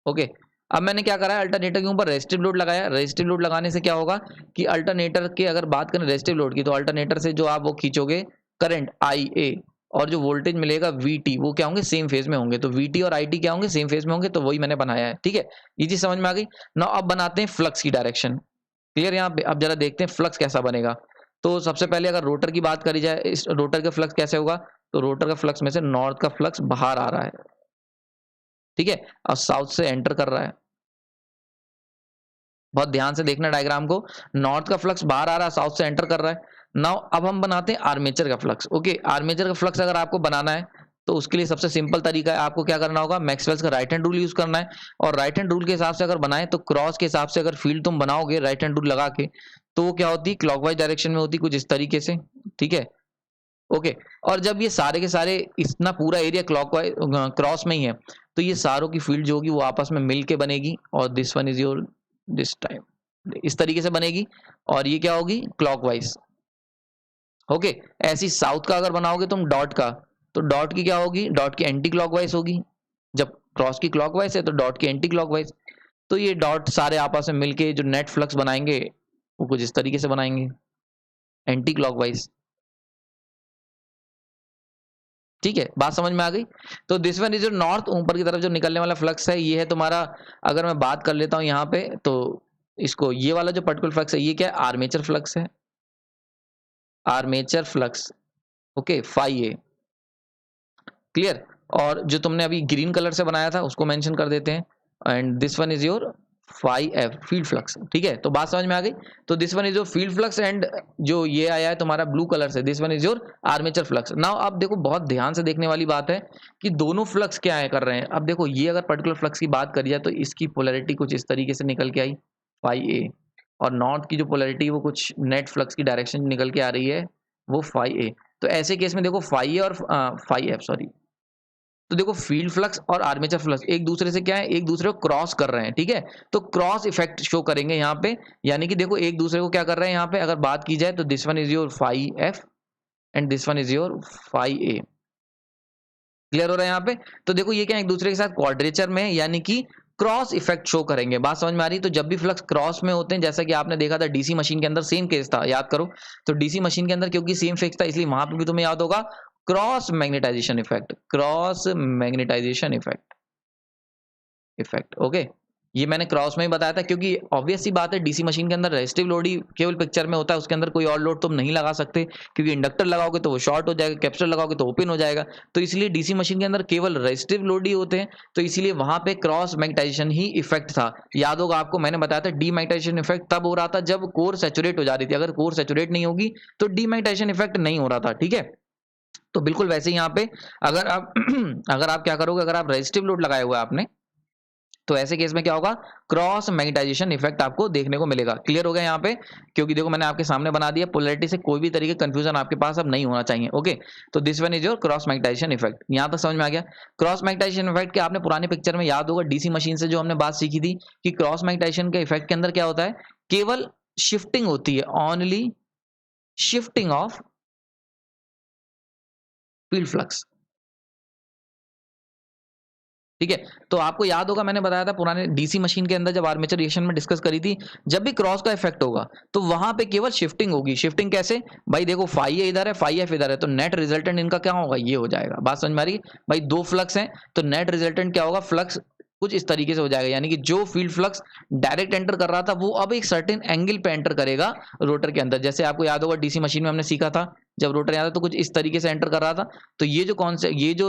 Okay, अब मैंने क्या करा है, अल्टरनेटर के ऊपर रेजिस्टिव लोड लगाया। रेजिस्टिव लोड लगाने से क्या होगा कि अल्टरनेटर के, अगर बात करें रेजिस्टिव लोड की, तो अल्टरनेटर से जो आप वो खींचोगे करंट IA और जो वोल्टेज मिलेगा VT, वो क्या होंगे, सेम फेज में होंगे। तो VT और IT क्या होंगे, सेम फेज में होंगे, तो वही मैंने बनाया है, ठीक है। ये चीज समझ में आ गई ना। अब बनाते हैं फ्लक्स की डायरेक्शन, क्लियर यहाँ पे। अब जरा देखते हैं फ्लक्स कैसा बनेगा। तो सबसे पहले अगर रोटर की बात करी जाए, इस रोटर का फ्लक्स कैसे होगा, तो रोटर का फ्लक्स में से नॉर्थ का फ्लक्स बाहर आ रहा है, ठीक है, और साउथ से एंटर कर रहा है। बहुत ध्यान से देखना डायग्राम को, नॉर्थ का फ्लक्स बाहर आ रहा है, साउथ से एंटर कर रहा है। नाउ अब हम बनाते हैं आर्मेचर का फ्लक्स। ओके, आर्मेचर का फ्लक्स अगर आपको बनाना है तो उसके लिए सबसे सिंपल तरीका है, आपको क्या करना होगा, मैक्सवेल्स का राइट हैंड रूल यूज करना है। और राइट हैंड रूल के हिसाब से अगर बनाए तो क्रॉस के हिसाब से अगर फील्ड तुम बनाओगे राइट हैंड रूल लगा के, तो वो क्या होती है, क्लॉकवाइज डायरेक्शन में होती है, कुछ इस तरीके से, ठीक है। ओके, और जब ये सारे के सारे इतना पूरा एरिया क्लॉकवाइज क्रॉस में ही है, तो ये सारों की फील्ड जो होगी वो आपस में मिल के बनेगी, और this one is your, this time इस तरीके से बनेगी, और ये क्या होगी, क्लॉकवाइज। ओके, ऐसी साउथ का अगर बनाओगे तुम डॉट का, तो डॉट की क्या होगी, डॉट की एंटी क्लॉकवाइज होगी। जब क्रॉस की क्लॉकवाइज है तो डॉट की एंटी क्लॉकवाइज। तो ये डॉट सारे आपस में मिलके जो नेट फ्लक्स बनाएंगे वो कुछ इस तरीके से बनाएंगे, एंटी क्लॉकवाइज, ठीक है। बात समझ में आ गई। तो this one is your north, ऊपर की तरफ जो निकलने वाला फ्लक्स है ये है तुम्हारा। अगर मैं बात कर लेता हूं यहाँ पे, तो इसको, ये वाला जो पर्टिकुलर फ्लक्स है ये क्या है, आर्मेचर फ्लक्स है, armature flux. Okay, phi a, clear. और जो तुमने अभी ग्रीन कलर से बनाया था उसको मेंशन कर देते हैं, and this one is your phi f, field flux, ठीक है। तो बात समझ में आ गई। तो this one is your field flux, and जो ये आया है तुम्हारा ब्लू कलर से, this one is your armature flux. Now आप देखो, बहुत ध्यान से देखने वाली बात है कि दोनों फ्लक्स क्या है कर रहे हैं। अब देखो, ये अगर पर्टिकुलर फ्लक्स की बात करी जाए तो इसकी पोलैरिटी कुछ इस तरीके से निकल के आई, फाई ए, और नॉर्थ की जो पोलैरिटी वो कुछ नेट फ्लक्स की डायरेक्शन निकल के आ रही है, वो फाई ए। तो ऐसे केस में देखो, फाई ए और फाई एफ, सॉरी, तो देखो फील्ड फ्लक्स और आर्मेचर फ्लक्स एक दूसरे से क्या है, एक दूसरे को क्रॉस कर रहे हैं, ठीक है। तो क्रॉस इफेक्ट शो करेंगे यहाँ पे, यानी कि देखो एक दूसरे को क्या कर रहे हैं यहाँ पे, अगर बात की जाए तो this one is your phi f and this one is your phi a, clear हो रहा है यहाँ पे। तो देखो ये क्या है, एक दूसरे के साथ क्वाड्रेचर में, यानी कि क्रॉस इफेक्ट शो करेंगे। बात समझ में आ रही। तो जब भी फ्लक्स क्रॉस में होते हैं, जैसा कि आपने देखा था डीसी मशीन के अंदर सेम केस था, याद करो। तो डीसी मशीन के अंदर क्योंकि सेम फिक्स था, इसलिए वहां पर भी तुम्हें याद होगा cross magnetisation effect, cross magnetisation effect, effect. Okay, ये मैंने क्रॉस में ही बताया था क्योंकि ऑब्वियस सी बात है डीसी मशीन के अंदर रेजिस्टिव लोड ही केवल पिक्चर में होता है, उसके अंदर कोई और लोड तुम नहीं लगा सकते क्योंकि इंडक्टर लगाओगे तो वो शॉर्ट हो जाएगा, कैपेसिटर लगाओगे तो ओपन हो जाएगा। तो इसलिए डीसी मशीन के अंदर केवल रेजिस्टिव लोड ही होते हैं, तो इसीलिए वहां पे क्रॉस मैग्नेटाइजेशन ही इफेक्ट था। याद होगा आपको, मैंने बताया था डीमैग्नेटाइजेशन इफेक्ट तब हो रहा था जब कोर सैचुरेट हो जा रही थी, अगर कोर सैचुरेट नहीं होगी तो डीमैग्नेटाइजेशन इफेक्ट नहीं हो रहा था। ठीक है, तो बिल्कुल वैसे ही यहाँ पे अगर आप अगर आप क्या करोगे, अगर आप रेजिस्टिव लोड लगाया हुआ है आपने, तो ऐसे केस में क्या होगा, क्रॉस मैग्नेटाइजेशन इफेक्ट आपको देखने को मिलेगा। क्लियर हो गया यहाँ पे, क्योंकि देखो मैंने आपके सामने बना दिया, पोलैरिटी से कोई भी तरीके कंफ्यूजन आपके पास अब नहीं होना चाहिए। ओके, तो this one is your cross magnetisation effect. यहाँ तक समझ में आ गया। क्रॉस मैग्नेटाइजेशन इफेक्ट के आपने पुराने पिक्चर में याद होगा डीसी मशीन से जो हमने बात सीखी थी कि क्रॉस मैग्नेटाइजेशन के इफेक्ट के अंदर क्या होता है, केवल शिफ्टिंग होती है, only shifting of field flux. ठीक है, तो आपको याद होगा मैंने बताया था पुराने डीसी मशीन के अंदर जब आर्मेचर रिएक्शन में डिस्कस करी थी, जब भी क्रॉस का इफेक्ट होगा तो वहां पे केवल शिफ्टिंग होगी। शिफ्टिंग कैसे भाई, देखो फाई ए इधर है, फाई एफ इधर है, तो नेट रिजल्टेंट इनका क्या होगा, ये हो जाएगा। बात समझ में आ रही है भाई, दो फ्लक्स हैं तो नेट रिजल्टेंट क्या होगा, फ्लक्स कुछ इस तरीके से हो जाएगा, यानी कि जो फील्ड फ्लक्स डायरेक्ट एंटर कर रहा था वो अब एक सर्टेन एंगल पे एंटर करेगा रोटर के अंदर। जैसे आपको याद होगा डीसी मशीन में हमने सीखा था, जब रोटर यहाँ था तो कुछ इस तरीके से एंटर कर रहा था, तो ये जो कौन से, ये जो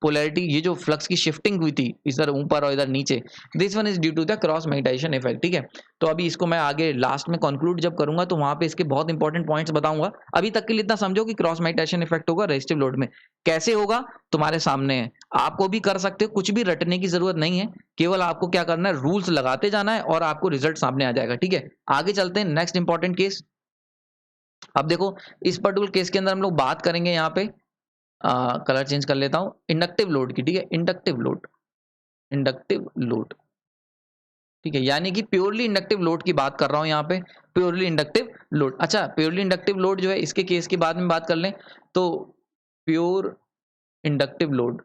पोलैरिटी, ये जो फ्लक्स की शिफ्टिंग हुई थी इधर ऊपर और इधर नीचे, this one is due to the cross magnetisation effect. ठीक है, तो अभी इसको मैं आगे लास्ट में कंक्लूड जब करूंगा तो वहां पे इसके बहुत इंपॉर्टेंट पॉइंट्स बताऊंगा। अभी तक के लिए इतना समझो कि क्रॉस मैग्नेटाइजेशन इफेक्ट होगा रेजिस्टिव लोड में। कैसे होगा तुम्हारे सामने है, आपको भी कर सकते हो, कुछ भी रटने की जरूरत नहीं है, केवल आपको क्या करना है, रूल्स लगाते जाना है और आपको रिजल्ट सामने आ जाएगा। ठीक है, आगे चलते हैं नेक्स्ट इंपॉर्टेंट केस। अब देखो इस पर्टिकुलर केस के अंदर हम लोग बात करेंगे यहाँ पे, कलर चेंज कर लेता हूं, इंडक्टिव लोड की। ठीक है, इंडक्टिव लोड, इंडक्टिव लोड। ठीक है, यानी कि प्योरली इंडक्टिव लोड की बात कर रहा हूं यहाँ पे, प्योरली इंडक्टिव लोड। अच्छा, प्योरली इंडक्टिव लोड जो है इसके केस के बाद में बात कर लें, तो pure inductive load,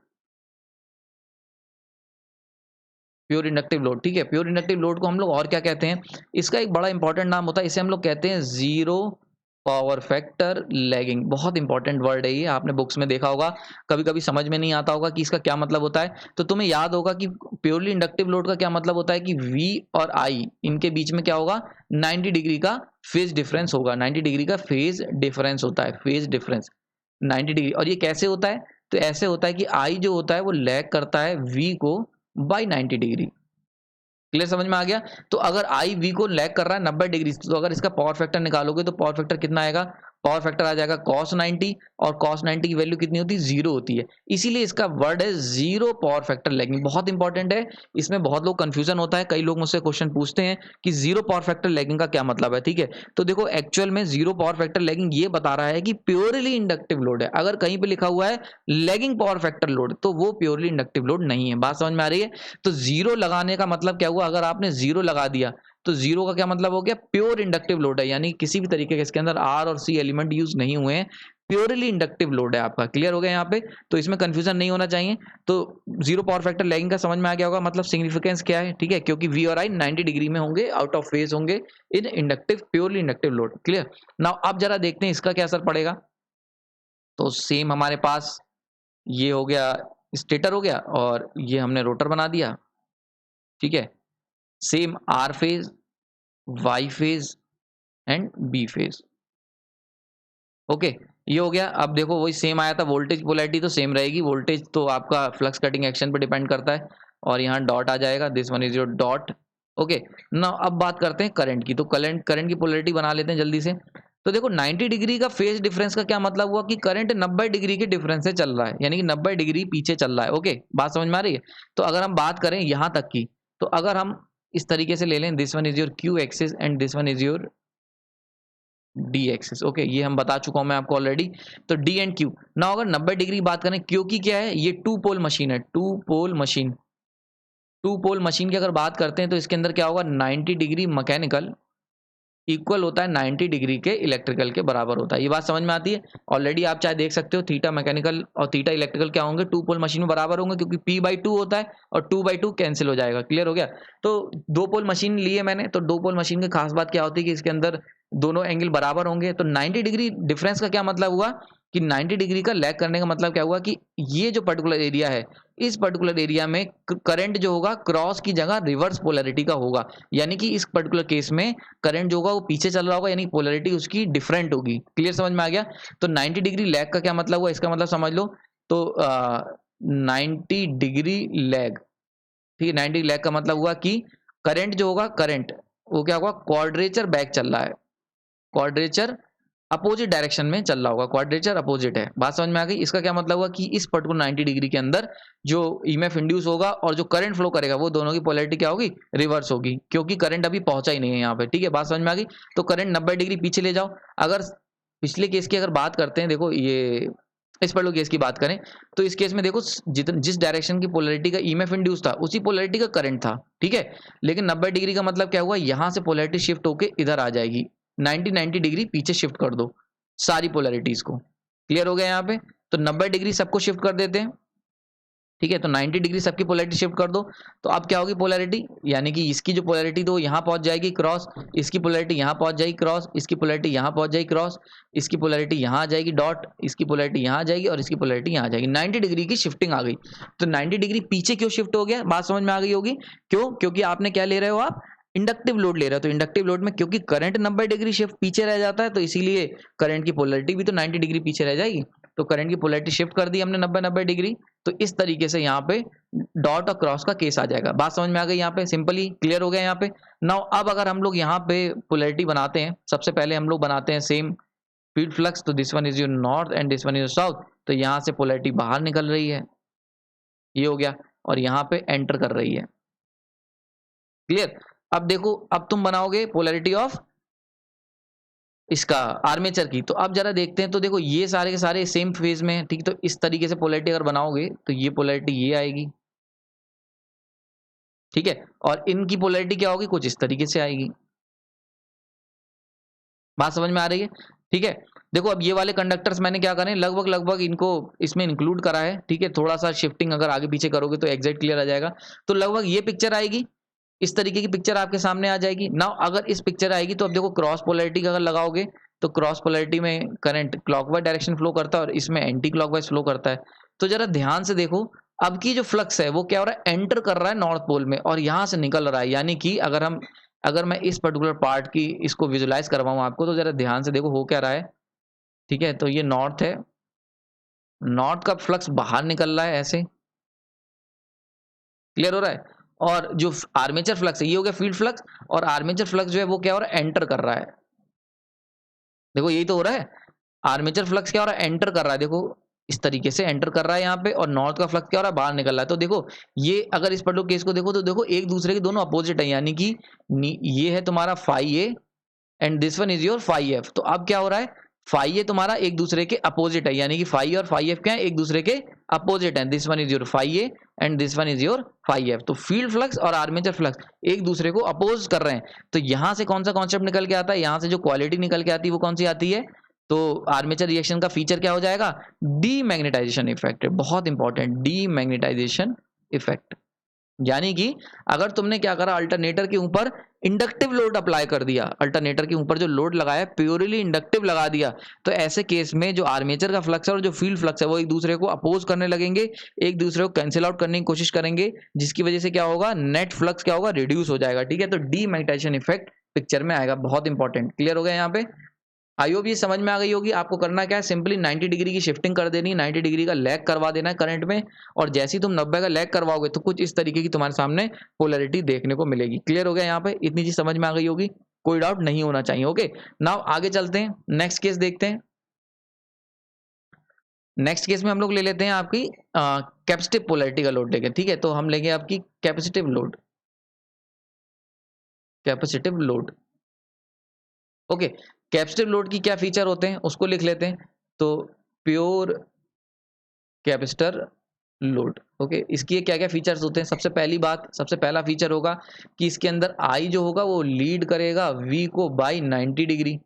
pure inductive load. ठीक है, प्योर इंडक्टिव लोड को हम लोग और क्या कहते हैं, इसका एक बड़ा इंपॉर्टेंट नाम होता है, इसे हम लोग कहते हैं जीरो पावर फैक्टर लैगिंग। बहुत इंपॉर्टेंट वर्ड है ये, आपने बुक्स में देखा होगा, कभी कभी समझ में नहीं आता होगा कि इसका क्या मतलब होता है। तो तुम्हें याद होगा कि प्योरली इंडक्टिव लोड का क्या मतलब होता है कि V और I इनके बीच में क्या होगा, 90 डिग्री का फेज डिफरेंस होगा। 90 डिग्री का फेज डिफरेंस होता है, फेज डिफरेंस 90 डिग्री। और ये कैसे होता है, तो ऐसे होता है कि I जो होता है वो लैग करता है V को बाई 90 डिग्री। क्लियर, समझ में आ गया। तो अगर आई वी को लैग कर रहा है 90 डिग्री, तो अगर इसका पावर फैक्टर निकालोगे तो पावर फैक्टर कितना आएगा, पावर फैक्टर आ जाएगा cos 90, और cos 90 की वैल्यू कितनी होती है, जीरो होती है, इसीलिए इसका वर्ड है जीरो पावर फैक्टर लैगिंग। बहुत इंपॉर्टेंट है, इसमें बहुत लोग कंफ्यूजन होता है, कई लोग मुझसे क्वेश्चन पूछते हैं कि जीरो पावर फैक्टर लैगिंग का क्या मतलब है। ठीक है, तो देखो एक्चुअल में जीरो पावर फैक्टर लैगिंग ये बता रहा है कि प्योरली इंडक्टिव लोड है। अगर कहीं पे लिखा हुआ है लैगिंग पावर फैक्टर लोड, तो वो प्योरली इंडक्टिव लोड नहीं है। बात समझ में आ रही है। तो जीरो लगाने का मतलब क्या हुआ, अगर आपने जीरो लगा दिया तो जीरो का क्या मतलब हो गया, प्योर इंडक्टिव लोड है, यानी किसी भी तरीके के इसके अंदर आर और सी एलिमेंट यूज नहीं हुए हैं, प्योरली इंडक्टिव लोड है आपका। क्लियर हो गया यहाँ पे, तो इसमें कंफ्यूजन नहीं होना चाहिए। तो जीरो पावर फैक्टर लैगिंग का समझ में आ गया होगा, मतलब सिग्निफिकेंस क्या है। ठीक है, क्योंकि वी और आई 90 डिग्री में होंगे, आउट ऑफ फेज होंगे in inductive, purely inductive load. Clear. Now अब जरा देखते हैं इसका क्या असर पड़ेगा। तो सेम हमारे पास ये हो गया, स्टेटर हो गया, और ये हमने रोटर बना दिया। ठीक है, same R phase, Y phase and B phase. Okay, ये हो गया। अब देखो वही सेम आया था, वोल्टेज पोलैरिटी तो सेम रहेगी, वोल्टेज तो आपका फ्लक्स कटिंग एक्शन पर डिपेंड करता है, और यहाँ डॉट आ जाएगा, this one is your dot. Okay, ना अब बात करते हैं करंट की। तो करंट की पोलैरिटी बना लेते हैं जल्दी से। तो देखो 90 डिग्री का फेज डिफरेंस का क्या मतलब हुआ कि करंट 90 डिग्री के डिफरेंस से चल रहा है, यानी कि 90 डिग्री पीछे चल रहा है। ओके, बात समझ में आ रही है। तो अगर हम बात करें यहाँ तक की, तो अगर हम इस तरीके से ले लें, this one is your Q axis and this one is your D axis. Okay, ये हम बता चुका हूं मैं आपको ऑलरेडी। तो डी एंड क्यू। ना अगर 90 डिग्री की बात करें, क्योंकि क्या है, ये टू पोल मशीन है, two pole machine. Two pole machine की अगर बात करते हैं तो इसके अंदर क्या होगा, 90 डिग्री मैकेनिकल इक्वल होता है 90 डिग्री के इलेक्ट्रिकल के बराबर होता है। ये बात समझ में आती है। ऑलरेडी आप चाहे देख सकते हो, थीटा मैकेनिकल और थीटा इलेक्ट्रिकल क्या होंगे, टू पोल मशीन में बराबर होंगे, क्योंकि P/2 होता है और 2/2 कैंसिल हो जाएगा। क्लियर हो गया। तो दो पोल मशीन लिए मैंने, तो दो पोल मशीन की खास बात क्या होती है कि इसके अंदर दोनों एंगल बराबर होंगे। तो 90 डिग्री डिफरेंस का क्या मतलब हुआ कि 90 डिग्री का लैग करने का मतलब क्या हुआ कि ये जो पर्टिकुलर एरिया है, इस पर्टिकुलर एरिया में करंट जो होगा क्रॉस की जगह रिवर्स पोलैरिटी का होगा, यानी कि इस पर्टिकुलर केस में करंट जो होगा वो पीछे चल रहा होगा, यानी पोलैरिटी उसकी डिफरेंट होगी। क्लियर, समझ में आ गया? तो 90 डिग्री लैग का क्या मतलब हुआ, इसका मतलब समझ लो। तो 90 डिग्री लैग, ठीक है, 90 लैग का मतलब हुआ कि करंट जो होगा, करंट वो क्या होगा, क्वाड्रेचर बैक चल रहा है, क्वाड्रेचर अपोजिट डायरेक्शन में चल रहा होगा, क्वाड्रेचर अपोजिट है। बात समझ में आ गई? इसका क्या मतलब हुआ कि इस पर्टिकुलर 90 डिग्री के अंदर जो ईएमएफ इंड्यूस होगा और जो करंट फ्लो करेगा वो दोनों की पोलैरिटी क्या होगी, रिवर्स होगी, क्योंकि करंट अभी पहुंचा ही नहीं है यहाँ पे। ठीक है, बात समझ में आ गई? तो करंट 90 डिग्री पीछे ले जाओ। अगर पिछले केस की अगर बात करते हैं, देखो ये इस पर्टिकुलर केस की बात करें तो इस केस में देखो जिस डायरेक्शन की पोलैरिटी का ईएमएफ इंड्यूस था उसी पोलैरिटी का करंट था। ठीक है, लेकिन 90 डिग्री का मतलब क्या हुआ, यहां से पोलैरिटी शिफ्ट होकर इधर आ जाएगी। 90 डिग्री पीछे शिफ्ट कर दो सारी पोलैरिटीज को। क्लियर हो गया यहाँ पे? तो 90 डिग्री सबको शिफ्ट कर देते हैं। ठीक है, तो 90 डिग्री सबकी पोलैरिटी शिफ्ट कर दो। तो अब क्या होगी पोलैरिटी, यानी कि इसकी जो पोलैरिटी तो यहाँ पहुंच जाएगी क्रॉस, इसकी पोलैरिटी यहाँ पहुंच जाएगी क्रॉस, इसकी पोलैरिटी यहाँ पहुंच जाएगी क्रॉस, इसकी पोलैरिटी यहाँ आ जाएगी डॉट, इसकी पोलैरिटी यहाँ आ जाएगी और इसकी पोलैरिटी यहाँ आ जाएगी। 90 डिग्री की शिफ्टिंग आ गई। तो 90 डिग्री पीछे क्यों शिफ्ट हो गया, बात समझ में आ गई होगी। क्यों? क्योंकि आपने क्या ले रहे हो, आप इंडक्टिव लोड ले रहे हो। तो इंडक्टिव लोड में क्योंकि करंट 90 डिग्री शिफ्ट पीछे रह जाता है, तो इसीलिए करंट की पोलैरिटी भी तो 90 डिग्री पीछे रह जाएगी। तो करंट की पोलैरिटी शिफ्ट कर दी हमने 90 डिग्री। तो इस तरीके से यहाँ पे डॉट और क्रॉस का केस आ जाएगा। बात समझ में आ गई? यहाँ पे सिंपली क्लियर हो गया यहाँ पे। नाउ अब अगर हम लोग यहाँ पे पोलैरिटी बनाते हैं, सबसे पहले हम लोग बनाते हैं सेम फील्ड फ्लक्स। तो this one is your north and this one is your south. तो यहाँ से पोलैरिटी बाहर निकल रही है, ये हो गया, और यहाँ पे एंटर कर रही है। क्लियर? अब देखो, अब तुम बनाओगे पोलैरिटी ऑफ इसका आर्मेचर की। तो अब जरा देखते हैं। तो देखो ये सारे के सारे सेम फेज में है, ठीक। तो इस तरीके से पोलैरिटी अगर बनाओगे तो ये पोलैरिटी ये आएगी, ठीक है, और इनकी पोलैरिटी क्या होगी, कुछ इस तरीके से आएगी। बात समझ में आ रही है? ठीक है, देखो अब ये वाले कंडक्टर्स मैंने क्या करें, लगभग लगभग इनको इसमें इंक्लूड करा है। ठीक है, थोड़ा सा शिफ्टिंग अगर आगे पीछे करोगे तो एग्जैक्ट क्लियर आ जाएगा। तो लगभग ये पिक्चर आएगी, इस तरीके की पिक्चर आपके सामने आ जाएगी। नाउ अगर इस पिक्चर आएगी तो अब देखो क्रॉस पोलैरिटी अगर लगाओगे तो क्रॉस पोलैरिटी में करंट क्लॉकवाइज डायरेक्शन फ्लो करता है और इसमें एंटी क्लॉकवाइज फ्लो करता है। तो जरा ध्यान से देखो, अब की जो फ्लक्स है वो क्या हो रहा है, एंटर कर रहा है नॉर्थ पोल में और यहां से निकल रहा है। यानी कि अगर मैं इस पर्टिकुलर पार्ट की इसको विजुलाइज करवाऊं आपको, तो जरा ध्यान से देखो हो क्या रहा है। ठीक है, तो ये नॉर्थ है, नॉर्थ का फ्लक्स बाहर निकल रहा है ऐसे। क्लियर हो रहा है? और जो आर्मेचर फ्लक्स है ये हो गया फील्ड फ्लक्स, और आर्मेचर फ्लक्स जो है वो क्या हो रहा है, एंटर कर रहा है। देखो यही तो हो रहा है, आर्मेचर फ्लक्स क्या हो रहा है, एंटर कर रहा है। देखो इस तरीके से एंटर कर रहा है यहाँ पे, और नॉर्थ का फ्लक्स क्या हो रहा है, बाहर निकल रहा है। तो देखो ये अगर इस पर्टिकुलर केस को देखो तो देखो एक दूसरे के दोनों अपोजिट है, यानी कि ये है तुम्हारा phi a and this one is your phi f. तो अब क्या हो रहा है, फाई ए तुम्हारा एक दूसरे के अपोजिट है, यानी कि फाई और फाई एफ क्या है, एक दूसरे के अपोजिट है। This one is your phi a and this one is your phi f. तो फील्ड फ्लक्स और आर्मेचर फ्लक्स एक दूसरे को अपोज कर रहे हैं। तो यहां से कौन सा कॉन्सेप्ट निकल के आता है, यहां से जो क्वालिटी निकल के आती है वो कौन सी आती है, तो आर्मेचर रिएक्शन का फीचर क्या हो जाएगा, डीमैग्नेटाइजेशन इफेक्ट। बहुत इंपॉर्टेंट, डीमैग्नेटाइजेशन इफेक्ट। यानी कि अगर तुमने क्या करा, अल्टरनेटर के ऊपर इंडक्टिव लोड अप्लाई कर दिया, अल्टरनेटर के ऊपर जो लोड लगाया प्योरली इंडक्टिव लगा दिया, तो ऐसे केस में जो आर्मेचर का फ्लक्स है और जो फील्ड फ्लक्स है वो एक दूसरे को अपोज करने लगेंगे, एक दूसरे को कैंसिल आउट करने की कोशिश करेंगे, जिसकी वजह से क्या होगा, नेट फ्लक्स क्या होगा, रिड्यूस हो जाएगा। ठीक है, तो डीमैग्नेटाइजेशन इफेक्ट पिक्चर में आएगा। बहुत इंपॉर्टेंट। क्लियर हो गया यहाँ पे? आई होप ये समझ में आ गई होगी। आपको करना क्या है, सिंपली 90 डिग्री की शिफ्टिंग कर देनी, 90 डिग्री का लैग करवा देना है करंट में, और जैसे ही तुम 90 का लैग करवाओगे तो कुछ इस तरीके की तुम्हारे सामने पोलैरिटी देखने को मिलेगी। क्लियर हो गया यहाँ पे? इतनी चीज समझ में आ गई होगी, कोई डाउट नहीं होना चाहिए। ओके, नाउ आगे चलते हैं, नेक्स्ट केस देखते हैं। नेक्स्ट केस में हम लोग ले लेते हैं आपकी कैपेसिटिव पोलैरिटी का लोड लेके। ठीक है, तो हम लेंगे आपकी capacitive load, capacitive load. Okay, capacitive load की क्या फीचर होते हैं उसको लिख लेते हैं। तो प्योर कैपेसिटर लोड। ओके, इसकी क्या क्या फीचर्स होते हैं, सबसे पहली बात, सबसे पहला फीचर होगा कि इसके अंदर आई जो होगा वो लीड करेगा वी को बाय 90 डिग्री।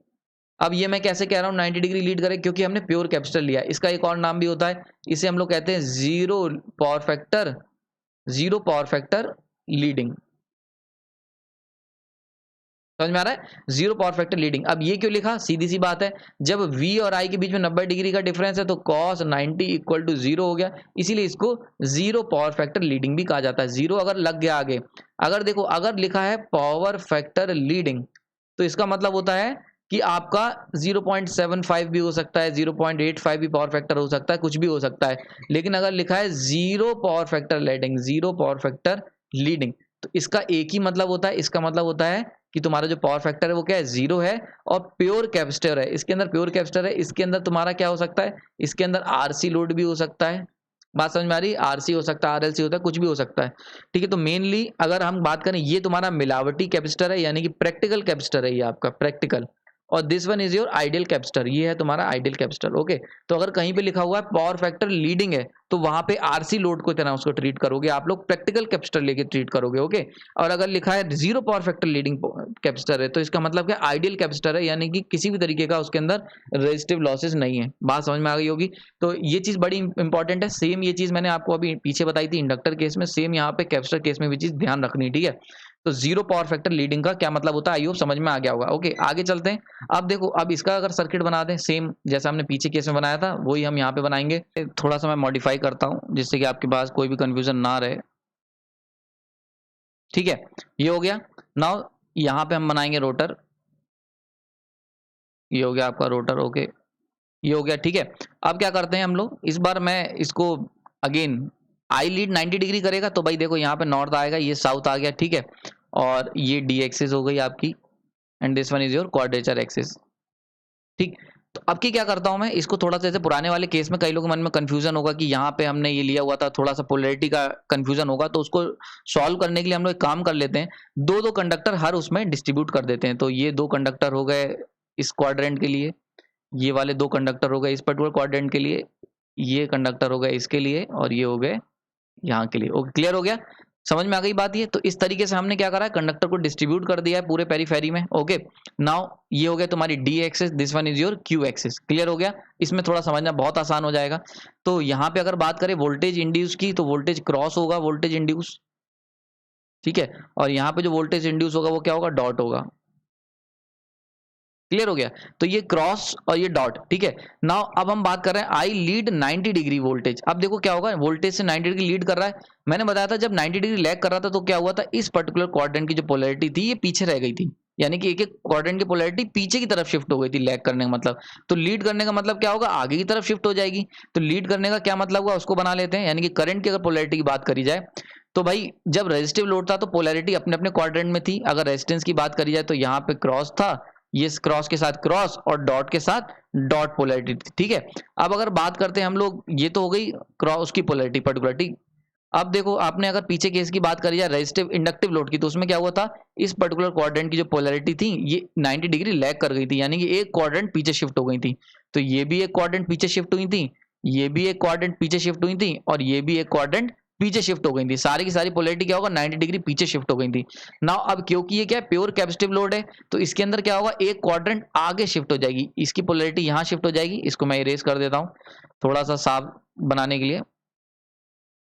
अब ये मैं कैसे कह रहा हूँ 90 डिग्री लीड करे, क्योंकि हमने प्योर कैपेसिटर लिया। इसका एक और नाम भी होता है, इसे हम लोग कहते हैं zero power factor, zero power factor leading. समझ में आ रहा है, जीरो पावर फैक्टर लीडिंग। अब ये क्यों लिखा, सीधी सी बात है, जब V और I के बीच में 90 डिग्री का डिफरेंस है तो cos 90 इक्वल टू जीरो हो गया, इसीलिए इसको जीरो पावर फैक्टर लीडिंग भी कहा जाता है। जीरो अगर लग गया आगे, अगर देखो अगर लिखा है पावर फैक्टर लीडिंग तो इसका मतलब होता है कि आपका 0.75 भी हो सकता है, 0.85 भी पावर फैक्टर हो सकता है, कुछ भी हो सकता है। लेकिन अगर लिखा है zero power factor leading, zero power factor leading, तो इसका एक ही मतलब होता है, इसका मतलब होता है कि तुम्हारा जो पावर फैक्टर है वो क्या है, जीरो है। और प्योर कैपेसिटर है, इसके अंदर प्योर कैपेसिटर है, इसके अंदर तुम्हारा क्या हो सकता है, इसके अंदर आरसी लोड भी हो सकता है। बात समझ में आ रही है, आरसी हो सकता है, आरएलसी होता है, कुछ भी हो सकता है। ठीक है, तो मेनली अगर हम बात करें, ये तुम्हारा मिलावटी कैपेसिटर है, यानी कि प्रैक्टिकल कैपेसिटर है ये आपका प्रैक्टिकल। और this one is your ideal capacitor, ये है तुम्हारा आइडियल कैपेसिटर। ओके, तो अगर कहीं पे लिखा हुआ है पावर फैक्टर लीडिंग है तो वहां पे आरसी लोड को तरह उसको ट्रीट करोगे आप लोग, प्रैक्टिकल कैपेसिटर लेके ट्रीट करोगे। ओके, और अगर लिखा है zero power factor leading capacitor है तो इसका मतलब क्या, आइडियल कैपेसिटर है, यानी कि किसी भी तरीके का उसके अंदर रेजिस्टिव लॉसेस नहीं है। बात समझ में आ गई होगी। तो ये चीज बड़ी इंपॉर्टेंट है। सेम ये चीज मैंने आपको अभी पीछे बताई थी इंडक्टर केस में, सेम यहाँ पे कैपेसिटर केस में भी चीज ध्यान रखनी, ठीक है। तो जीरो पावर फैक्टर लीडिंग का क्या मतलब होता है, आई होप समझ में आ गया होगा। ओके, आगे चलते हैं। अब देखो, अब इसका अगर सर्किट बना दें सेम जैसा हमने पीछे केस में बनाया था, वही हम यहाँ पे बनाएंगे। थोड़ा सा मैं मॉडिफाई करता हूँ जिससे कि आपके पास कोई भी कंफ्यूजन ना रहे। ठीक है, ये हो गया। नाउ यहाँ पे हम बनाएंगे रोटर, ये हो गया आपका रोटर। ओके, ये हो गया, ठीक है। अब क्या करते हैं हम लोग, इस बार मैं इसको अगेन आई लीड 90 डिग्री करेगा तो भाई देखो यहाँ पे नॉर्थ आएगा, ये साउथ आ गया, ठीक है। और ये डी एक्सिस हो गई आपकी, and this one is your quadrature axis. ठीक, तो अब की क्या करता हूं मैं इसको थोड़ा सा, जैसे पुराने वाले केस में कई लोगों के मन में कंफ्यूजन होगा कि यहाँ पे हमने ये लिया हुआ था, थोड़ा सा पोलैरिटी का कंफ्यूजन होगा, तो उसको सॉल्व करने के लिए हम लोग एक काम कर लेते हैं, दो दो कंडक्टर हर उसमें डिस्ट्रीब्यूट कर देते हैं। तो ये दो कंडक्टर हो गए इस क्वाड्रेंट के लिए, ये वाले दो कंडक्टर हो गए इस पर्टिकुलर क्वाड्रेंट के लिए, ये कंडक्टर हो गए इसके लिए, और ये हो गए यहाँ के लिए। ओके, क्लियर हो गया, समझ में आ गई बात। ये तो इस तरीके से हमने क्या करा है, कंडक्टर को डिस्ट्रीब्यूट कर दिया है पूरे पेरीफेरी में। ओके, नाउ ये हो गया तुम्हारी D axis, this one is your Q axis. Clear हो गया, इसमें थोड़ा समझना बहुत आसान हो जाएगा। तो यहाँ पे अगर बात करें वोल्टेज इंड्यूस की, तो वोल्टेज क्रॉस होगा, वोल्टेज इंड्यूस, ठीक है। और यहाँ पे जो वोल्टेज इंड्यूस होगा वो क्या होगा, डॉट होगा। क्लियर हो गया, तो ये क्रॉस और ये डॉट, ठीक है। नाउ अब हम बात कर रहे हैं आई लीड 90 डिग्री वोल्टेज। अब देखो क्या होगा, वोल्टेज से 90 डिग्री लीड कर रहा है। मैंने बताया था जब 90 डिग्री लैग कर रहा था तो क्या हुआ था, इस पर्टिकुलर क्वाड्रेंट की जो पोलैरिटी थी ये पीछे रह गई थी, यानी कि एक एक क्वाड्रेंट की पोलैरिटी पीछे की तरफ शिफ्ट हो गई थी लैग करने का मतलब। तो लीड करने का मतलब क्या होगा, आगे की तरफ शिफ्ट हो जाएगी। तो लीड करने का क्या मतलब हुआ, उसको बना लेते हैं, यानी कि करंट की अगर पोलैरिटी की बात करी जाए तो भाई जब रेजिस्टिव लोड था तो पोलैरिटी अपने अपने क्वाड्रेंट में थी। अगर रेजिस्टेंस की बात करी जाए तो यहाँ पे क्रॉस था, ये क्रॉस के साथ क्रॉस और डॉट के साथ डॉट पोलैरिटी थी, ठीक है। अब अगर बात करते हैं हम लोग, ये तो हो गई क्रॉस की पोलैरिटी पर्टिकुलर, ठीक। अब देखो आपने अगर पीछे केस की बात करी जाए रेजिस्टिव इंडक्टिव लोड की, तो उसमें क्या हुआ था, इस पर्टिकुलर क्वाड्रेंट की जो पोलैरिटी थी ये 90 डिग्री लैग कर गई थी, यानी कि एक क्वाड्रेंट पीछे शिफ्ट हो गई थी। तो ये भी एक क्वाड्रेंट पीछे शिफ्ट हुई थी, ये भी एक क्वाड्रेंट पीछे शिफ्ट हुई थी, और ये भी एक क्वाड्रेंट पीछे शिफ्ट हो गई थी। सारी की सारी पोलैरिटी क्या होगा, 90 डिग्री पीछे शिफ्ट हो गई थी। नाउ अब क्योंकि ये क्या है, प्योर कैपेसिटिव लोड है, तो इसके अंदर क्या होगा, एक क्वाड्रेंट आगे शिफ्ट हो जाएगी, इसकी पोलैरिटी यहाँ शिफ्ट हो जाएगी। इसको मैं इरेज कर देता हूँ थोड़ा सा साफ बनाने के लिए।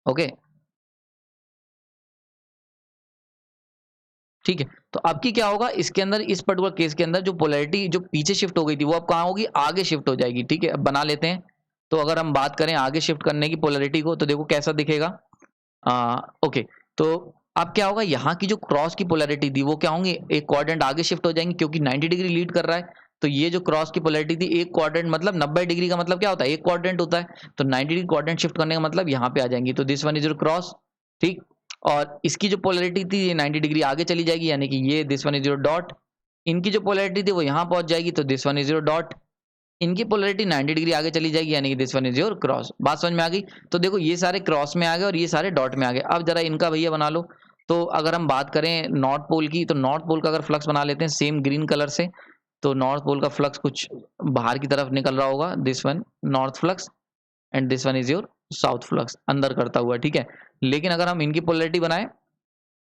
ओके, ठीक है। तो अब की क्या होगा, इसके अंदर इस पर्टिकुलर केस के अंदर जो पोलैरिटी जो पीछे शिफ्ट हो गई थी वो अब कहाँ होगी, आगे शिफ्ट हो जाएगी, ठीक है। अब बना लेते हैं। तो अगर हम बात करें आगे शिफ्ट करने की पोलैरिटी को, तो देखो कैसा दिखेगा। ओके, तो अब क्या होगा, यहाँ की जो क्रॉस की पोलैरिटी थी वो क्या होंगी, एक क्वाड्रेंट आगे शिफ्ट हो जाएंगे क्योंकि 90 डिग्री लीड कर रहा है। तो ये जो क्रॉस की पोलैरिटी थी, एक क्वाड्रेंट मतलब 90 डिग्री का मतलब क्या होता है, एक क्वाड्रेंट होता है। तो 90 डिग्री क्वाड्रेंट शिफ्ट करने का मतलब यहाँ पे आ जाएंगी, तो this one is your cross, ठीक। और इसकी जो पोलैरिटी थी ये 90 डिग्री आगे चली जाएगी, यानी कि ये this one is your dot. इनकी जो पोलैरिटी थी वो यहाँ पहुंच जाएगी, तो this one is your dot. इनकी पोलैरिटी 90 डिग्री आगे चली जाएगी, यानी कि this one is your cross. बात समझ में आ गई। तो देखो ये सारे क्रॉस में आ गए और ये सारे डॉट में आ गए। अब जरा इनका भैया बना लो। तो अगर हम बात करें नॉर्थ पोल की, तो नॉर्थ पोल का अगर फ्लक्स बना लेते हैं सेम ग्रीन कलर से, तो नॉर्थ पोल का फ्लक्स कुछ बाहर की तरफ निकल रहा होगा, this one north flux, and this one is your south flux, अंदर करता हुआ, ठीक है। लेकिन अगर हम इनकी पोलैरिटी बनाए,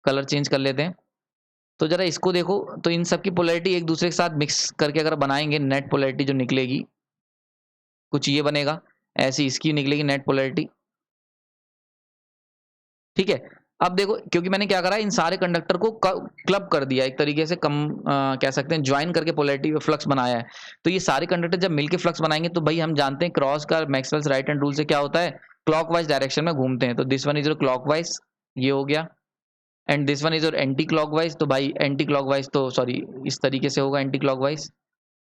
कलर चेंज कर लेते हैं, तो जरा इसको देखो, तो इन सब की पोलैरिटी एक दूसरे के साथ मिक्स करके अगर बनाएंगे, नेट पोलैरिटी जो निकलेगी कुछ ये बनेगा, ऐसी इसकी निकलेगी नेट पोलैरिटी, ठीक है। अब देखो, क्योंकि मैंने क्या करा, इन सारे कंडक्टर को क्लब कर दिया, एक तरीके से कह सकते हैं ज्वाइन करके पोलैरिटी फ्लक्स बनाया है। तो ये सारे कंडक्टर जब मिलके फ्लक्स बनाएंगे तो भाई हम जानते हैं क्रॉस का मैक्सवेल्स राइट हैंड रूल से क्या होता है, क्लॉकवाइज डायरेक्शन में घूमते हैं। तो this one is your clockwise, ये हो गया, and this one is your anti clockwise. तो भाई एंटी क्लॉकवाइज तो सॉरी इस तरीके से होगा anti clockwise,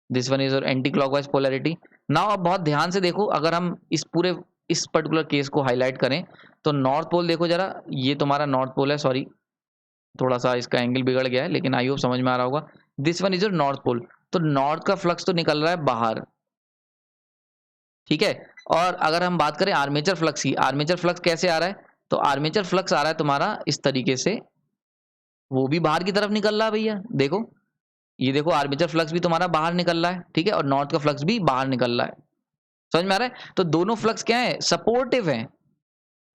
this one is your anti clockwise polarity. Now अब बहुत ध्यान से देखो, अगर हम इस पर्टिकुलर केस को हाईलाइट करें तो नॉर्थ पोल देखो जरा, ये तुम्हारा नॉर्थ पोल है, सॉरी थोड़ा सा इसका एंगल बिगड़ गया है, लेकिन आई होप समझ में आ रहा होगा। This one is your north pole, तो नॉर्थ का फ्लक्स तो निकल रहा है बाहर, ठीक है। और अगर हम बात करें आर्मेचर फ्लक्स की, आर्मेचर फ्लक्स कैसे आ रहा है, तो आर्मेचर फ्लक्स आ रहा है तुम्हारा इस तरीके से, वो भी बाहर की तरफ निकल रहा है भैया, देखो ये देखो आर्मेचर फ्लक्स भी तुम्हारा बाहर निकल रहा है, ठीक है, और नॉर्थ का फ्लक्स भी बाहर निकल रहा है। समझ में आ रहा है? तो दोनों फ्लक्स क्या है, सपोर्टिव है।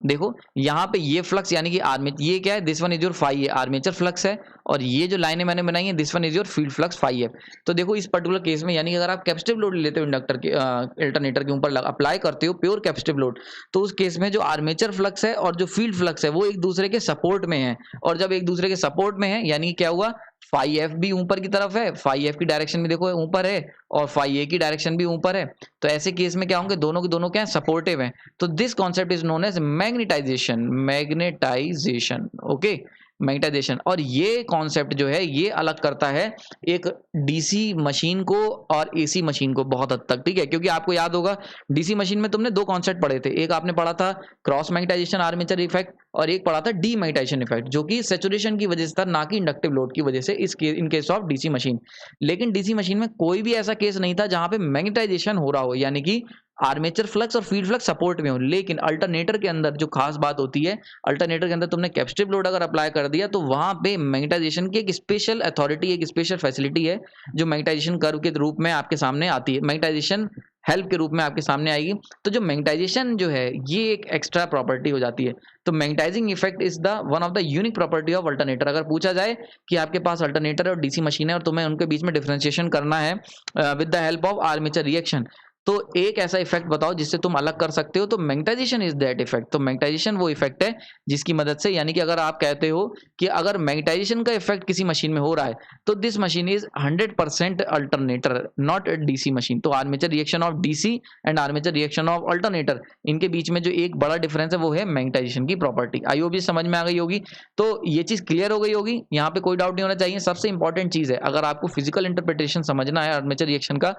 देखो यहाँ पे ये फ्लक्स यानी कि आर्मेचर, ये क्या है, this one is your phi है, आर्मेचर फ्लक्स है, और ये जो लाइनें मैंने बनाई है this one is your field flux phi है। तो देखो इस पर्टिकुलर केस में यानी कि अगर आप कैपेसिटिव लोड लेते हो इंडक्टर के अल्टरनेटर के ऊपर अप्लाई करते हो प्योर कैपेसिटिव लोड, तो उस केस में जो आर्मेचर फ्लक्स है और जो फील्ड फ्लक्स है वो एक दूसरे के सपोर्ट में है, और जब एक दूसरे के सपोर्ट में है यानी क्या हुआ, फाई एफ भी ऊपर की तरफ है, फाई एफ की डायरेक्शन भी देखो ऊपर है, और फाई ए की डायरेक्शन भी ऊपर है। तो ऐसे केस में क्या होंगे, दोनों के दोनों क्या है, सपोर्टिव है। तो this concept is known as magnetisation, magnetisation, okay, magnetisation. और ये कॉन्सेप्ट जो है ये अलग करता है एक डीसी मशीन को और एसी मशीन को बहुत हद तक, ठीक है, क्योंकि आपको याद होगा डीसी मशीन में तुमने दो कॉन्सेप्ट पढ़े थे, एक आपने पढ़ा था क्रॉस मैग्नेटाइजेशन आर्मेचर इफेक्ट, और एक पढ़ा था डी मैग्नेटाइजेशन इफेक्ट, जो कि सैचुरेशन की वजह से था, ना कि इंडक्टिव लोड की वजह से in case of DC machine. लेकिन डीसी मशीन में कोई भी ऐसा केस नहीं था जहां पे मैग्नेटाइजेशन हो रहा हो, यानी कि आर्मेचर फ्लक्स और फील्ड फ्लक्स सपोर्ट में हो। लेकिन अल्टरनेटर के अंदर जो खास बात होती है, अल्टरनेटर के अंदर तुमने कैपेसिटिव लोड अगर अप्लाई कर दिया तो वहां पे मैग्नेटाइजेशन की एक स्पेशल अथॉरिटी, एक स्पेशल फैसिलिटी है जो मैग्नेटाइजेशन कर्व के रूप में आपके सामने आती है, मैग्नेटाइजेशन हेल्प के रूप में आपके सामने आएगी। तो जो मैग्नेटाइजेशन जो है ये एक एक्स्ट्रा प्रॉपर्टी हो जाती है। तो magnetising effect is the one of the unique property of alternator. अगर पूछा जाए कि आपके पास अल्टरनेटर और डीसी मशीन है और तुम्हें उनके बीच में डिफरेंशिएशन करना है with the help of armature reaction, तो एक ऐसा इफेक्ट बताओ जिससे तुम अलग कर सकते हो, तो मैग्नेटाइजेशन इज दैट इफेक्ट। तो मैग्नेटाइजेशन वो इफेक्ट है जिसकी मदद से, यानी कि अगर आप कहते हो कि अगर मैग्नेटाइजेशन का इफेक्ट किसी मशीन में हो रहा है तो this machine is 100% alternator, not DC machine. तो armature reaction of DC and armature reaction of alternator, इनके बीच में जो एक बड़ा डिफरेंस है वो है मैग्नेटाइजेशन की प्रॉपर्टी। आई होप ये समझ में आ गई होगी। तो ये चीज क्लियर हो गई होगी, यहाँ पे कोई डाउट नहीं होना चाहिए। सबसे इंपॉर्टेंट चीज है, अगर आपको फिजिकल इंटरप्रिटेशन समझना है आर्मेचर रिएक्शन का,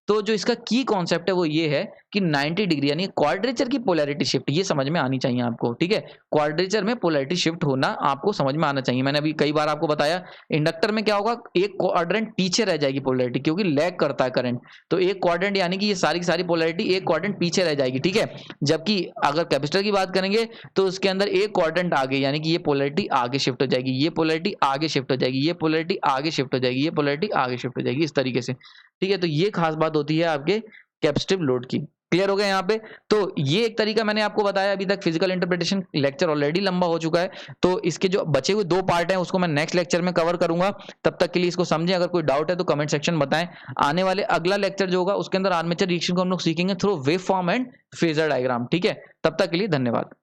तो जो इसका की कॉन्सेप्ट है वो ये है कि 90 डिग्री यानी क्वाड्रेचर की पोलैरिटी शिफ्ट ये समझ में आनी चाहिए आपको, ठीक है। क्वाड्रेचर में पोलैरिटी शिफ्ट होना आपको समझ में आना चाहिए। मैंने अभी कई बार आपको बताया इंडक्टर में क्या होगा, एक क्वाड्रेंट पीछे रह जाएगी पोलैरिटी, क्योंकि लैग करता है करंट। तो एक क्वाड्रेंट यानी कि ये सारी की सारी पोलैरिटी एक क्वाड्रेंट पीछे रह जाएगी, ठीक है। जबकि अगर कैपेसिटर की बात करेंगे तो उसके अंदर एक क्वाड्रेंट आगे, यानी कि ये पोलैरिटी आगे शिफ्ट हो जाएगी, ये पोलैरिटी आगे शिफ्ट हो जाएगी, ये पोलैरिटी आगे शिफ्ट हो जाएगी, ये पोलैरिटी आगे शिफ्ट हो जाएगी, इस तरीके से, ठीक है। तो ये खास बात होती है आपके कैपेसिटिव लोड की। क्लियर हो गया यहाँ पे। तो ये एक तरीका मैंने आपको बताया अभी तक। फिजिकल इंटरप्रिटेशन लेक्चर ऑलरेडी लंबा हो चुका है, तो इसके जो बचे हुए दो पार्ट हैं उसको मैं नेक्स्ट लेक्चर में कवर करूंगा। तब तक के लिए इसको समझें, अगर कोई डाउट है तो कमेंट सेक्शन बताएं। आने वाले अगला लेक्चर जो होगा उसके अंदर आर्मेचर रिएक्शन को हम लोग सीखेंगे through wave form and phasor diagram, ठीक है। तब तक के लिए धन्यवाद।